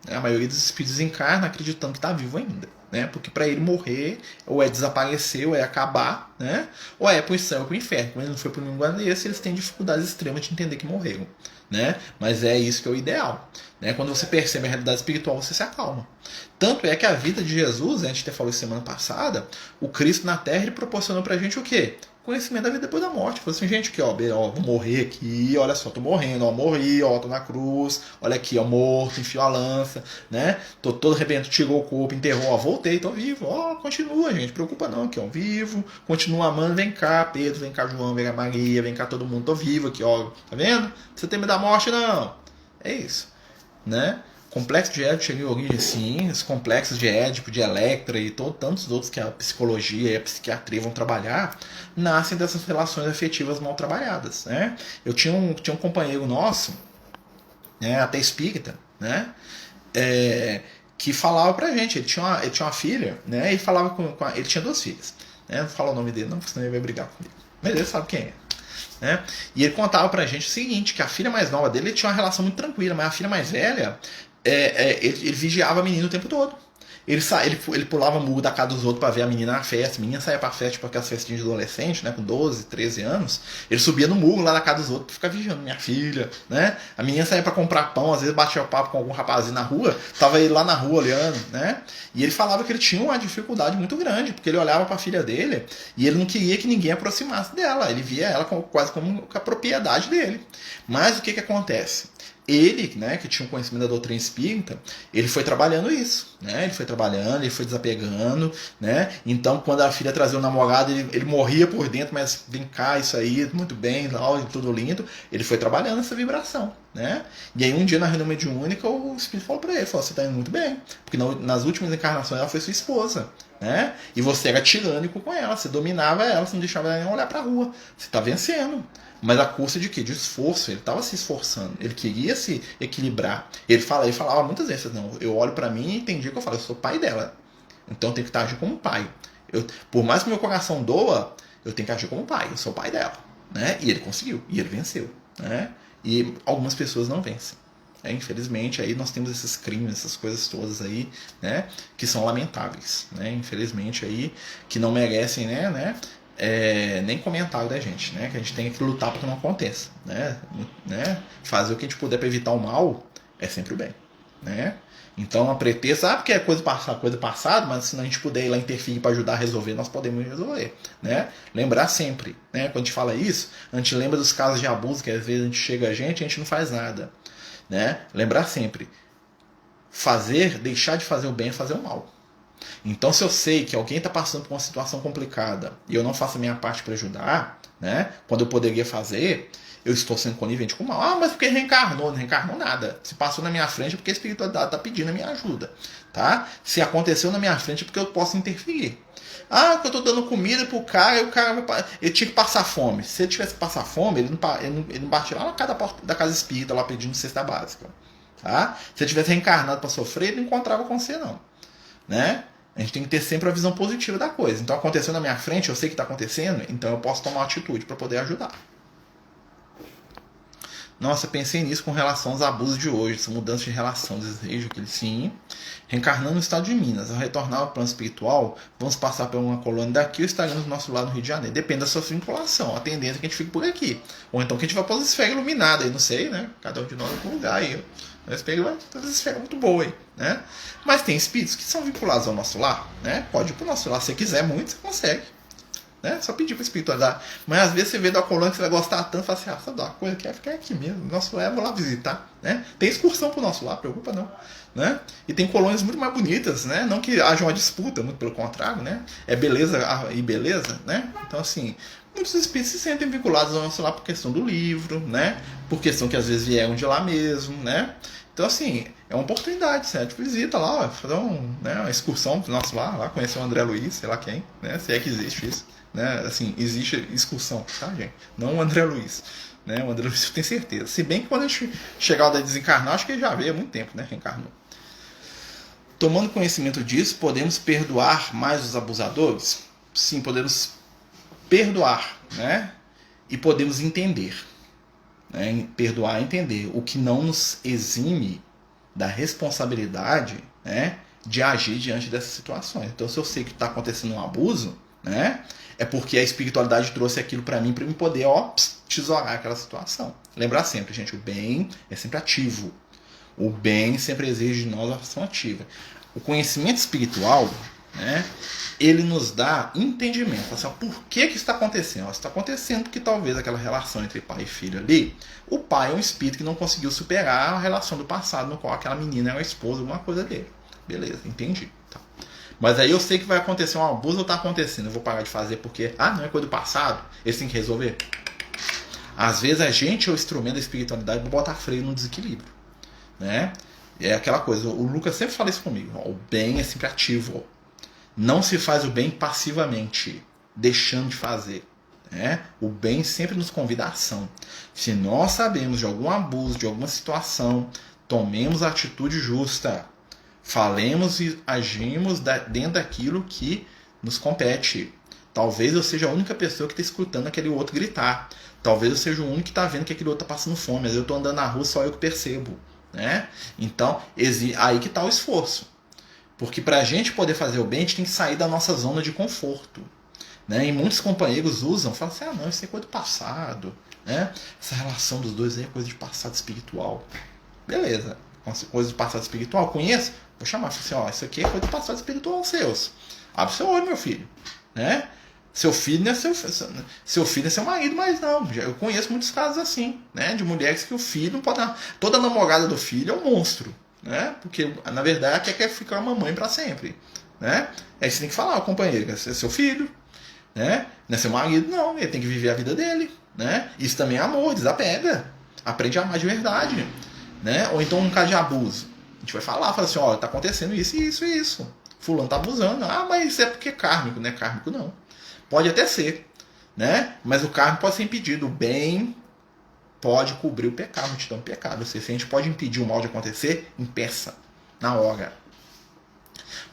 A maioria dos espíritos encarna acreditando que está vivo ainda, né? Porque para ele morrer, ou é desaparecer, ou é acabar, né? Ou é para o céu ou para o inferno. Como ele não foi para nenhum lugar desse, eles têm dificuldades extremas de entender que morreram, né? Mas é isso que é o ideal, né? Quando você percebe a realidade espiritual, você se acalma. Tanto é que a vida de Jesus, né, a gente até falou isso semana passada, o Cristo na Terra, ele proporcionou pra gente o quê? Conhecimento da vida depois da morte. Falou assim, gente, aqui, ó, vou morrer aqui, olha só, tô morrendo, ó, morri, ó, tô na cruz, olha aqui, ó, morto, enfiou a lança, né? Tô todo arrebento, tirou o corpo, enterrou, ó, voltei, tô vivo, ó, continua, gente, preocupa não, aqui, ó, vivo, continua amando, vem cá, Pedro, vem cá, João, vem cá, Maria, vem cá, todo mundo, tô vivo aqui, ó, tá vendo? Você tem medo da morte, não? É isso, né? Complexo de Édipo chega em origem, sim. Os complexos de Édipo, de Electra e tantos outros que a psicologia e a psiquiatria vão trabalhar, nascem dessas relações afetivas mal trabalhadas, né? Eu tinha um companheiro nosso, né, até espírita, né, que falava pra gente, ele tinha uma filha, né, e falava ele tinha duas filhas, né? Não fala o nome dele não, porque senão ele vai brigar comigo. Mas ele sabe quem é. Né? E ele contava pra gente o seguinte, que a filha mais nova dele tinha uma relação muito tranquila, mas a filha mais velha, ele vigiava a menina o tempo todo. Ele pulava muro da casa dos outros pra ver a menina na festa. A menina saía pra festa, tipo aquelas festinhas de adolescente, né? Com 12, 13 anos. Ele subia no muro lá na casa dos outros pra ficar vigiando minha filha, né? A menina saía pra comprar pão, às vezes batia o papo com algum rapazinho na rua. Tava ele lá na rua olhando, né? E ele falava que ele tinha uma dificuldade muito grande, porque ele olhava pra filha dele e ele não queria que ninguém aproximasse dela. Ele via ela quase como a propriedade dele. Mas o que acontece? Ele, né, que tinha um conhecimento da doutrina espírita, ele foi trabalhando isso, né? Ele foi trabalhando, ele foi desapegando, né? Então, quando a filha trazia o namorado, ele morria por dentro, mas vem cá, isso aí, muito bem, tudo lindo. Ele foi trabalhando essa vibração, né? E aí, um dia, na reunião mediúnica, o espírito falou pra ele, falou, você tá indo muito bem, porque nas últimas encarnações ela foi sua esposa, né? E você era tirânico com ela, você dominava ela, você não deixava ela nem olhar pra rua. Você tá vencendo. Mas a custa de quê? De esforço. Ele estava se esforçando. Ele queria se equilibrar. Ele falava muitas vezes, não, eu olho para mim e tem dia que eu falo, eu sou pai dela. Então eu tenho que agir como pai. Por mais que meu coração doa, eu tenho que agir como pai. Eu sou o pai dela. Né? E ele conseguiu. E ele venceu. Né? E algumas pessoas não vencem. Infelizmente, aí nós temos esses crimes, essas coisas todas aí, né? Que são lamentáveis. Né? Infelizmente, aí, que não merecem, né? Nem comentário da gente, né? Que a gente tem que lutar para que não aconteça, né? Fazer o que a gente puder para evitar o mal é sempre o bem, né? Então a pretexto, porque é coisa passada, mas se a gente puder ir lá interferir para ajudar a resolver, nós podemos resolver, né? Lembrar sempre, né? Quando a gente fala isso, a gente lembra dos casos de abuso que às vezes a gente chega a gente não faz nada, né? Lembrar sempre, deixar de fazer o bem é fazer o mal. Então, se eu sei que alguém está passando por uma situação complicada e eu não faço a minha parte para ajudar, né, quando eu poderia fazer, eu estou sendo conivente com o mal. Mas porque reencarnou? Não reencarnou nada. Se passou na minha frente é porque a espiritualidade está pedindo a minha ajuda. Tá? Se aconteceu na minha frente é porque eu posso interferir. Que eu estou dando comida pro cara e o cara ele tinha que passar fome. Se ele tivesse que passar fome, ele não batia lá na casa da casa espírita lá pedindo cesta básica. Tá? Se ele tivesse reencarnado para sofrer, ele não encontrava com você, não. Né? A gente tem que ter sempre a visão positiva da coisa. Então, aconteceu na minha frente, eu sei que está acontecendo, então eu posso tomar uma atitude para poder ajudar. Nossa, pensei nisso com relação aos abusos de hoje, essa mudança de relação, desejo que ele sim. Reencarnando no estado de Minas, ao retornar ao plano espiritual, vamos passar por uma colônia daqui ou estaremos do nosso lado no Rio de Janeiro. Depende da sua vinculação, a tendência é que a gente fique por aqui. Ou então que a gente vai para as esferas iluminadas, aí não sei, né? Cada um de nós em um lugar aí. As esferas muito boas aí, né? Mas tem espíritos que são vinculados ao nosso lar, né? Pode ir para o nosso lar, se você quiser muito, você consegue. Né? Só pedir para o espírito ajudar. Mas às vezes você vê da colônia que você vai gostar tanto, fala assim, sabe uma coisa, quer ficar aqui mesmo. Nosso lar, eu vou lá visitar. Né? Tem excursão para o nosso lar, preocupa não. Né? E tem colônias muito mais bonitas, né? Não que haja uma disputa, muito pelo contrário, né? É beleza e beleza, né? Então, assim, muitos espíritos se sentem vinculados ao nosso lar por questão do livro, né? Por questão que às vezes vieram de lá mesmo, né? Então, assim, é uma oportunidade, certo? Visita lá, fazer uma excursão pro nosso lar, lá conhecer o André Luiz, sei lá quem, né? Se é que existe isso, né? Assim, existe excursão, tá, gente? Não o André Luiz, né? O André Luiz eu tenho certeza. Se bem que quando a gente chegar ao da desencarnar, acho que ele já veio há muito tempo, né? Reencarnou. Tomando conhecimento disso, podemos perdoar mais os abusadores? Sim, podemos perdoar, né? E podemos entender. Né? Perdoar e entender. O que não nos exime da responsabilidade, né, de agir diante dessas situações. Então, se eu sei que está acontecendo um abuso, né, é porque a espiritualidade trouxe aquilo para mim poder tesourar aquela situação. Lembrar sempre, gente, o bem é sempre ativo. O bem sempre exige de nós a ação ativa. O conhecimento espiritual, né, ele nos dá entendimento. Assim, por que está acontecendo? Está acontecendo porque talvez aquela relação entre pai e filho ali, o pai é um espírito que não conseguiu superar a relação do passado no qual aquela menina era a esposa, alguma coisa dele. Beleza, entendi. Tá. Mas aí eu sei que vai acontecer um abuso ou está acontecendo. Eu vou parar de fazer porque, não é coisa do passado, eles têm que resolver. Às vezes a gente é o instrumento da espiritualidade para botar freio no desequilíbrio. Né? É aquela coisa, o Lucas sempre fala isso comigo, o bem é sempre ativo. Não se faz o bem passivamente, deixando de fazer. Né? O bem sempre nos convida à ação. Se nós sabemos de algum abuso, de alguma situação, tomemos a atitude justa. Falemos e agimos dentro daquilo que nos compete. Talvez eu seja a única pessoa que está escutando aquele outro gritar. Talvez eu seja o único que está vendo que aquele outro está passando fome. Mas eu estou andando na rua, só eu que percebo. Né? Então, aí que está o esforço. Porque para a gente poder fazer o bem, a gente tem que sair da nossa zona de conforto. Né? E muitos companheiros usam, falam assim, não, isso é coisa do passado. Né? Essa relação dos dois aí é coisa de passado espiritual. Beleza, coisa de passado espiritual, conheço? Vou chamar, falo assim, isso aqui é coisa de passado espiritual seus. Abre seu olho, meu filho. Né? Seu filho não é seu filho é seu marido, mas não. Eu conheço muitos casos assim, né? De mulheres que o filho não pode. Toda namorada do filho é um monstro. Né? Porque, na verdade, quer ficar uma mamãe para sempre. Né? Aí você tem que falar, companheiro, é seu filho. Né? Não é seu marido, não. Ele tem que viver a vida dele. Né? Isso também é amor, desapega. Aprende a amar de verdade. Né? Ou então um caso de abuso. A gente vai falar, fala assim, ó, tá acontecendo isso e isso e isso. Fulano tá abusando. Ah, mas isso é porque é kármico, não é kármico não. Pode até ser, né? Mas o kármico pode ser impedido. O bem pode cobrir o pecado, multidão do pecado. Ou seja, se a gente pode impedir o mal de acontecer, impeça, na hora.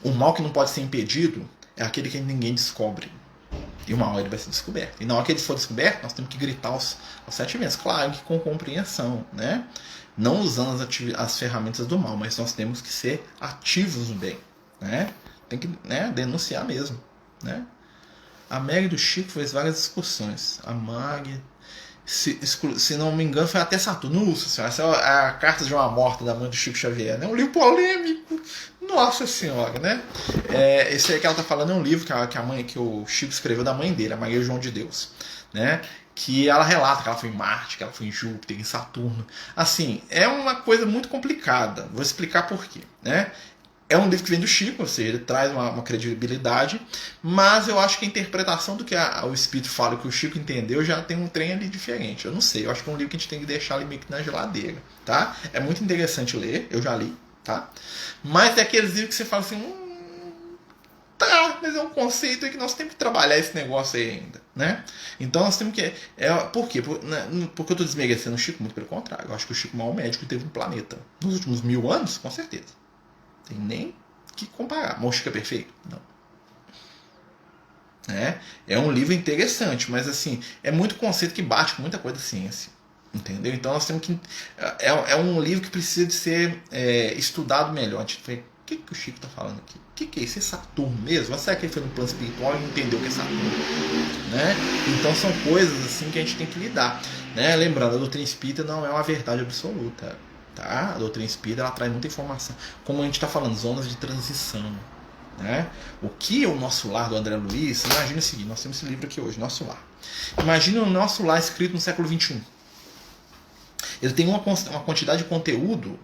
O mal que não pode ser impedido é aquele que ninguém descobre. E uma hora ele vai ser descoberto. E na hora que ele for descoberto, nós temos que gritar aos 7 ventos. Claro que com compreensão, né? Não usando as ferramentas do mal, mas nós temos que ser ativos no bem. Né? Tem que, né, denunciar mesmo. Né? A Meg do Chico fez várias discussões. A Mag, se não me engano, foi até Saturno. Nossa senhora, essa é a Carta de uma Morta da mãe do Chico Xavier. Né? Um livro polêmico. Nossa senhora, né? Esse aí que ela tá falando é um livro que o Chico escreveu da mãe dele, a Maria João de Deus. Né? Que ela relata que ela foi em Marte, que ela foi em Júpiter, em Saturno. Assim, é uma coisa muito complicada. Vou explicar por quê. Né? É um livro que vem do Chico, ou seja, ele traz uma credibilidade, mas eu acho que a interpretação do que o Espírito fala, o que o Chico entendeu, já tem um trem ali diferente. Eu não sei, eu acho que é um livro que a gente tem que deixar ali meio que na geladeira, tá? É muito interessante ler, eu já li, tá? Mas é aqueles livros que você fala assim, tá, mas é um conceito aí que nós temos que trabalhar esse negócio aí ainda, né? Então nós temos que... por quê? Porque eu estou desmerecendo o Chico? Muito pelo contrário. Eu acho que o Chico é o maior médico que teve no planeta. Nos últimos 1000 anos, com certeza. Tem nem que comparar. Mas o Chico é perfeito? Não. É um livro interessante, mas assim, é muito conceito que bate com muita coisa da ciência. Entendeu? Então nós temos que... É um livro que precisa de ser estudado melhor. A gente vê, o que o Chico está falando aqui? O que é isso? É Saturno mesmo? Será que ele foi no plano espiritual e não entendeu o que é Saturno? Né? Então são coisas assim que a gente tem que lidar. Né? Lembrando, a doutrina espírita não é uma verdade absoluta. Tá? A doutrina espírita ela traz muita informação. Como a gente está falando, zonas de transição. Né? O que é o Nosso Lar do André Luiz? Imagina o seguinte, nós temos esse livro aqui hoje, Nosso Lar. Imagina o Nosso Lar escrito no século XXI. Ele tem uma quantidade de conteúdo,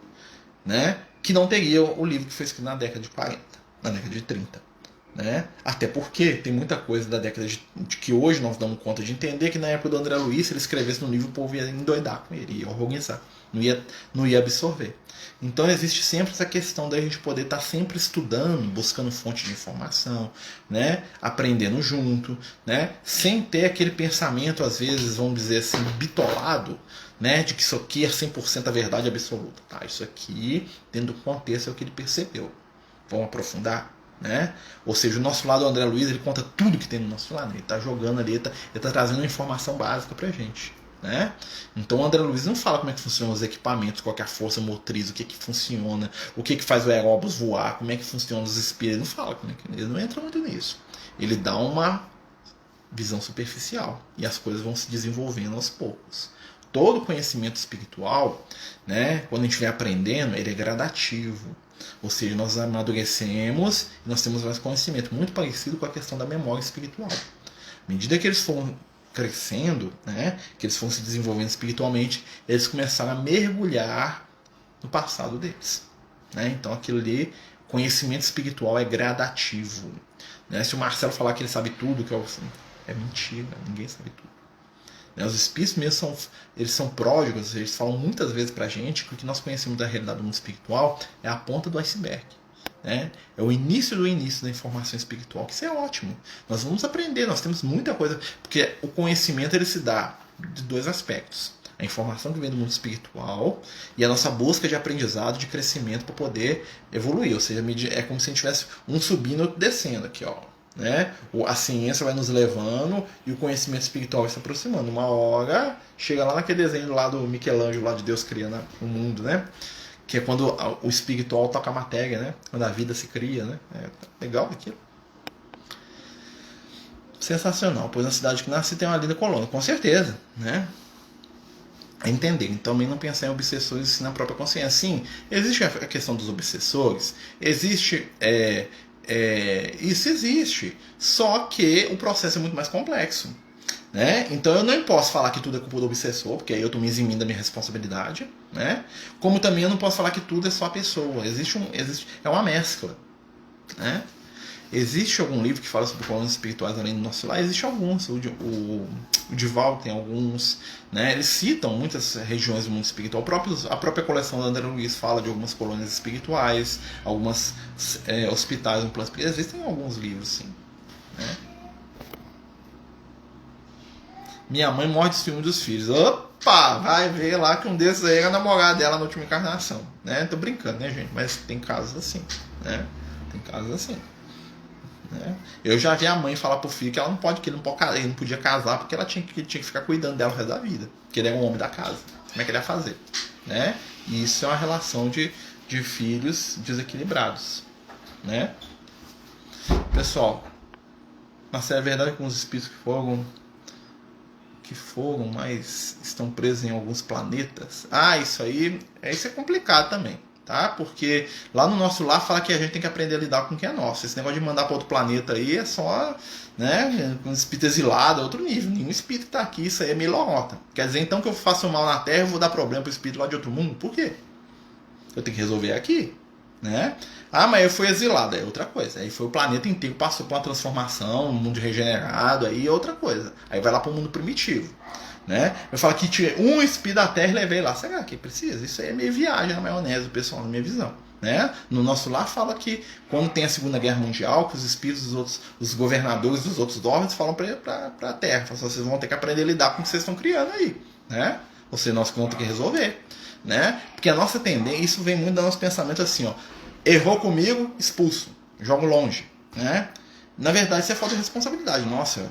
né, que não teria o livro que foi escrito na década de 40, na década de 30. Né? Até porque tem muita coisa da década de que hoje nós damos conta de entender que na época do André Luiz, se ele escrevesse no livro, o povo ia endoidar com ele, ia organizar, não ia absorver. Então existe sempre essa questão da gente poder estar sempre estudando, buscando fonte de informação, né? Aprendendo junto, né? Sem ter aquele pensamento, às vezes, vamos dizer assim, bitolado, né? De que isso aqui é 100% a verdade absoluta. Tá? Isso aqui, dentro do contexto, é o que ele percebeu. Vamos aprofundar? Né? Ou seja, o Nosso Lado do André Luiz, ele conta tudo que tem no nosso lado. Ele está jogando ali, ele está trazendo uma informação básica pra gente. Né? Então o André Luiz não fala como é que funcionam os equipamentos, qual que é a força motriz, o que funciona, o que faz o aeróbus voar, como é que funciona os espíritos. Ele não fala como é que, ele não entra muito nisso. Ele dá uma visão superficial e as coisas vão se desenvolvendo aos poucos. Todo conhecimento espiritual, né, quando a gente vai aprendendo, ele é gradativo. Ou seja, nós amadurecemos e nós temos mais conhecimento, muito parecido com a questão da memória espiritual. À medida que eles foram crescendo, né, que eles foram se desenvolvendo espiritualmente, eles começaram a mergulhar no passado deles. Né? Então aquilo ali, conhecimento espiritual é gradativo. Né? Se o Marcelo falar que ele sabe tudo, que é mentira, ninguém sabe tudo. Né? Os espíritos mesmo eles são pródigos, eles falam muitas vezes pra gente que o que nós conhecemos da realidade do mundo espiritual é a ponta do iceberg. Né? É o início do início da informação espiritual, que isso é ótimo. Nós vamos aprender, nós temos muita coisa, porque o conhecimento ele se dá de dois aspectos. A informação que vem do mundo espiritual e a nossa busca de aprendizado, de crescimento para poder evoluir. Ou seja, é como se a gente tivesse um subindo e outro descendo aqui, ó. né? A ciência vai nos levando e o conhecimento espiritual vai se aproximando. Uma hora chega lá naquele desenho lá do Michelangelo, lá de Deus criando o mundo, né? Que é quando o espiritual toca a matéria, né? Quando a vida se cria, né? É legal aquilo. Sensacional, pois na cidade que nasci tem uma linda colônia, com certeza, né? Entender. Então, também não pensar em obsessores assim, na própria consciência. Sim, existe a questão dos obsessores, existe. Isso existe. Só que o processo é muito mais complexo. Né? Então eu não posso falar que tudo é culpa do obsessor, porque aí eu estou me eximindo da minha responsabilidade. Né? Como também eu não posso falar que tudo é só a pessoa. É uma mescla. Né? Existe algum livro que fala sobre colônias espirituais além do nosso lar? Existe alguns. O Dival tem alguns. Né? Eles citam muitas regiões do mundo espiritual. A própria coleção da André Luiz fala de algumas colônias espirituais, algumas hospitais no plano espiritual. Existem alguns livros, sim. Né? Minha mãe morre de ciúme dos filhos. Opa! Vai ver lá que um desses aí era namorado dela na última encarnação. Né? Tô brincando, né, gente? Mas tem casos assim. Né? Tem casos assim. Né? Eu já vi a mãe falar pro filho que ela ele não podia casar porque ela tinha que ficar cuidando dela o resto da vida. Porque ele era um homem da casa. Como é que ele ia fazer? Né? E isso é uma relação de filhos desequilibrados. Né? Pessoal, mas é verdade que os espíritos que foram, mas estão presos em alguns planetas. Isso é complicado também, tá? Porque lá no nosso lar fala que a gente tem que aprender a lidar com o que é nosso. Esse negócio de mandar para outro planeta aí é só, né, um espírito exilado, é outro nível. Nenhum espírito está aqui, isso aí é meio lorota. Quer dizer então que eu faço mal na Terra e vou dar problema para o espírito lá de outro mundo? Por quê? Eu tenho que resolver aqui. Né? Mas eu fui exilado, é outra coisa. Aí foi o planeta inteiro, passou por uma transformação, um mundo regenerado, aí é outra coisa. Aí vai lá para o mundo primitivo. Né? Eu falo que tirei um espírito da Terra e levei lá. Será que precisa? Isso aí é meio viagem na maionese, pessoal, na minha visão. Né? No nosso lar fala que quando tem a Segunda Guerra Mundial, que os espíritos os governadores dos outros dormes falam para a Terra, falam, vocês vão ter que aprender a lidar com o que vocês estão criando aí. Né? Ou seja, nós vamos ter que resolver. Né? Porque a nossa tendência, isso vem muito do nosso pensamento assim, ó, errou comigo, expulso, jogo longe, né? Na verdade, isso é falta de responsabilidade. Nossa,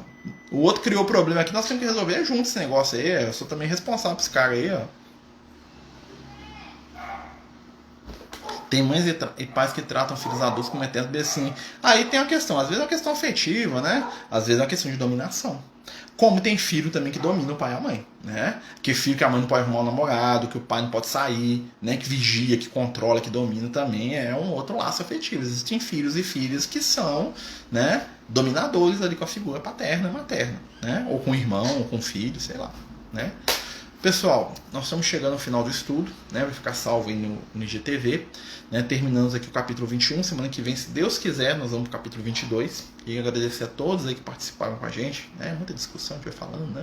o outro criou o problema aqui, nós temos que resolver junto esse negócio aí. Eu sou também responsável por esse cara aí, ó. Tem mães e pais que tratam filhos adultos como eternos assim. Aí tem uma questão, às vezes é uma questão afetiva, né? Às vezes é uma questão de dominação. Como tem filho também que domina o pai e a mãe, né? Que filho que a mãe não pode arrumar um namorado, que o pai não pode sair, né? Que vigia, que controla, que domina também é um outro laço afetivo. Existem filhos e filhas que são, né, dominadores ali com a figura paterna e materna, né? Ou com o irmão, ou com o filho, sei lá, né? Pessoal, nós estamos chegando ao final do estudo, né? Vai ficar salvo aí no IGTV. Né? Terminamos aqui o capítulo 21. Semana que vem, se Deus quiser, nós vamos para o capítulo 22. E agradecer a todos aí que participaram com a gente. Né? Muita discussão, a gente vai falando, né?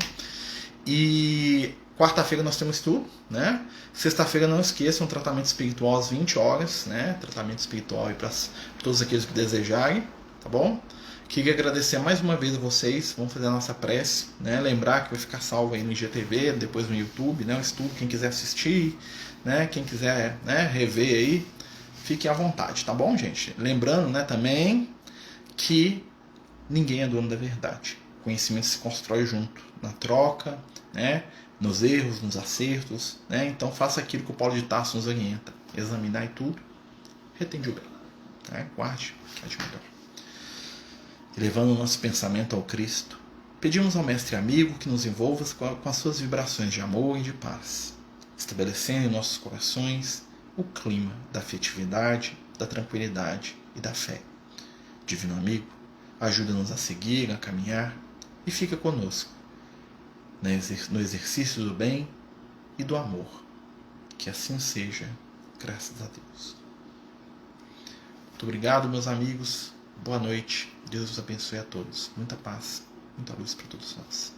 E quarta-feira nós temos estudo, né? Sexta-feira não esqueçam, tratamento espiritual às 20 horas, né? Tratamento espiritual aí para todos aqueles que desejarem, tá bom? Queria agradecer mais uma vez a vocês. Vamos fazer a nossa prece, né? Lembrar que vai ficar salvo aí no IGTV, depois no YouTube, né? O estudo, quem quiser assistir, né? Quem quiser, né, rever aí, fiquem à vontade, tá bom, gente? Lembrando, né, também que ninguém é dono da verdade. O conhecimento se constrói junto, na troca, né? Nos erros, nos acertos, né? Então faça aquilo que o Paulo de Tarso nos orienta. Examinar tudo, retende o bem, né? Guarde o que é de melhor. Elevando o nosso pensamento ao Cristo, pedimos ao Mestre Amigo que nos envolva com as suas vibrações de amor e de paz, estabelecendo em nossos corações o clima da afetividade, da tranquilidade e da fé. Divino Amigo, ajuda-nos a seguir, a caminhar e fica conosco no exercício do bem e do amor. Que assim seja, graças a Deus. Muito obrigado, meus amigos. Boa noite. Deus os abençoe a todos. Muita paz, muita luz para todos nós.